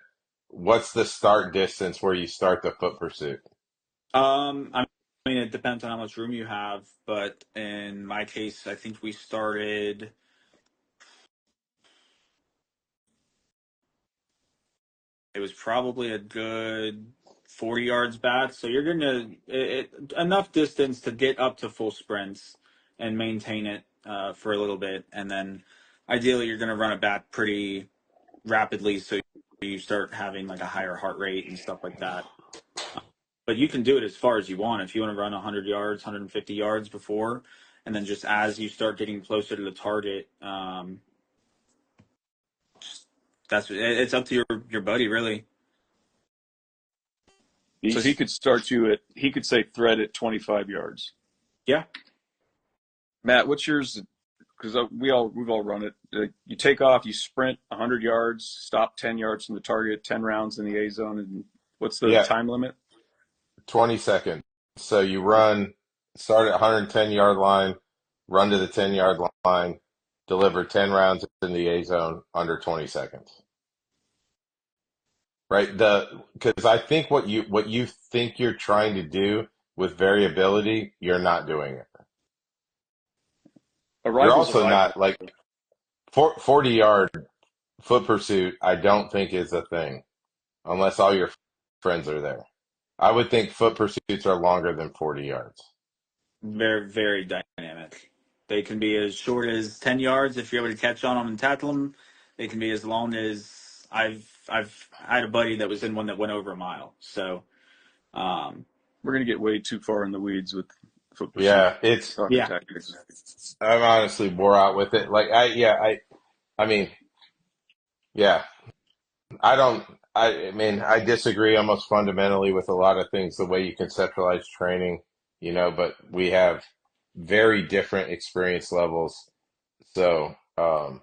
Speaker 4: what's the start distance where you start the foot pursuit?
Speaker 3: I mean, it depends on how much room you have, but in my case, I think we started. It was probably a good 40 yards back, so you're gonna enough distance to get up to full sprints and maintain it for a little bit, and then ideally you're gonna run it back pretty rapidly, so you start having like a higher heart rate and stuff like that. But you can do it as far as you want. If you want to run 100 yards, 150 yards before, and then just as you start getting closer to the target, it's up to your buddy, really.
Speaker 1: So he could he could say thread at 25 yards.
Speaker 3: Yeah.
Speaker 1: Matt, what's yours? Because we've all run it. You take off, you sprint 100 yards, stop 10 yards from the target, 10 rounds in the A zone, and what's the time limit?
Speaker 4: 20 seconds. So you start at 110-yard line, run to the 10-yard line, deliver 10 rounds in the A zone under 20 seconds. Right? Because I think what you think you're trying to do with variability, you're not doing it. You're also not like 40-yard foot pursuit. I don't think is a thing unless all your friends are there. I would think foot pursuits are longer than 40 yards.
Speaker 3: Very, very dynamic. They can be as short as 10 yards if you're able to catch on them and tackle them. They can be as long as I've had a buddy that was in one that went over a mile. So
Speaker 1: we're gonna get way too far in the weeds with foot pursuit.
Speaker 4: Yeah,
Speaker 1: tactics.
Speaker 4: I'm honestly wore out with it. Like I mean, yeah. I mean, I disagree almost fundamentally with a lot of things, the way you conceptualize training, but we have very different experience levels. So, and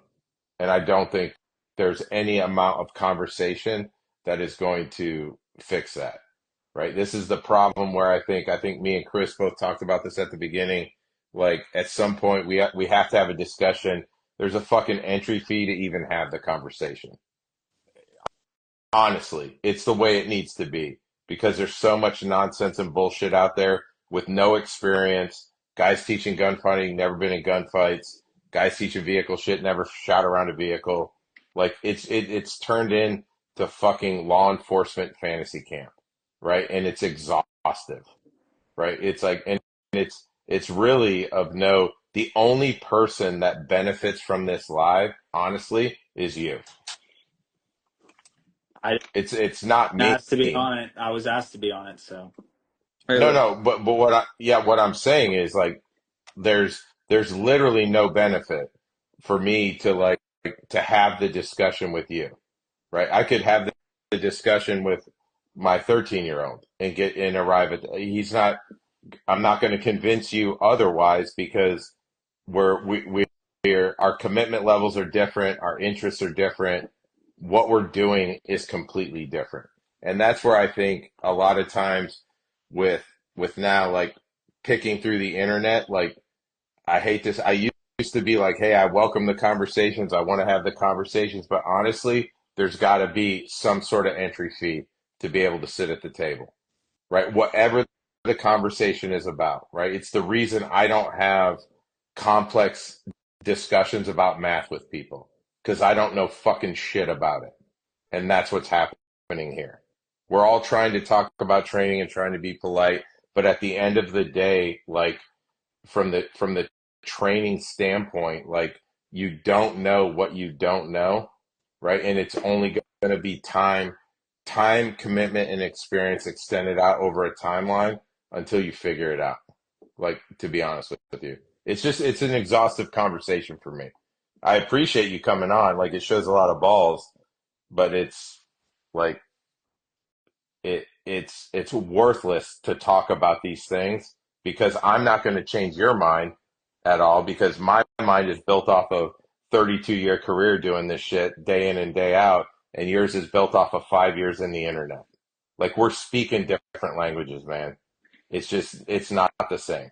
Speaker 4: I don't think there's any amount of conversation that is going to fix that, right? This is the problem where I think me and Chris both talked about this at the beginning. Like at some point we have to have a discussion. There's a fucking entry fee to even have the conversation. Honestly, it's the way it needs to be because there's so much nonsense and bullshit out there with no experience. Guys teaching gunfighting, never been in gunfights. Guys teaching vehicle shit, never shot around a vehicle. Like it's turned into fucking law enforcement fantasy camp, right? And it's exhaustive, right? It's like, and it's really of no. The only person that benefits from this live, honestly, is you.
Speaker 3: I
Speaker 4: It's not me.
Speaker 3: asked to be on it. I was asked to be on it, so
Speaker 1: Hey,
Speaker 4: No,
Speaker 1: look,
Speaker 4: no, but what I'm saying is like there's literally no benefit for me to like to have the discussion with you, right? I could have the discussion with my 13-year-old and get and arrive at he's not I'm not going to convince you otherwise because we're our commitment levels are different, our interests are different, what we're doing is completely different. And that's where I think a lot of times with now like picking through the internet, like I hate this. I used to be like, hey, I welcome the conversations. I want to have the conversations, but honestly, there's got to be some sort of entry fee to be able to sit at the table, right? Whatever the conversation is about, right? It's the reason I don't have complex discussions about math with people because I don't know fucking shit about it. And that's what's happening here. We're all trying to talk about training and trying to be polite, but at the end of the day, like from the training standpoint, like you don't know what you don't know, right? And it's only going to be time, commitment, and experience extended out over a timeline until you figure it out. Like, to be honest with you, it's an exhaustive conversation for me. I appreciate you coming on. Like, it shows a lot of balls, but it's like, it's worthless to talk about these things because I'm not going to change your mind at all because my mind is built off of 32-year career doing this shit day in and day out, and yours is built off of 5 years in the internet. Like we're speaking different languages, man. It's not the same.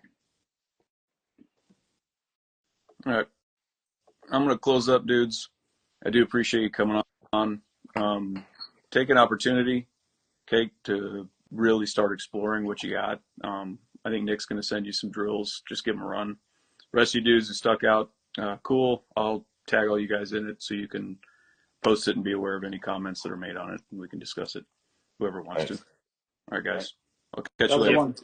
Speaker 1: all right, I'm gonna close up, dudes. I do appreciate you coming on. Take an opportunity, Kate, to really start exploring what you got. I think Nick's gonna send you some drills. Just give them a run. The rest of you dudes who stuck out, cool. I'll tag all you guys in it so you can post it and be aware of any comments that are made on it, and we can discuss it. Whoever wants to.
Speaker 4: Thanks.
Speaker 1: All right, guys. I'll catch
Speaker 3: that
Speaker 1: you
Speaker 3: was a
Speaker 1: later.
Speaker 3: one.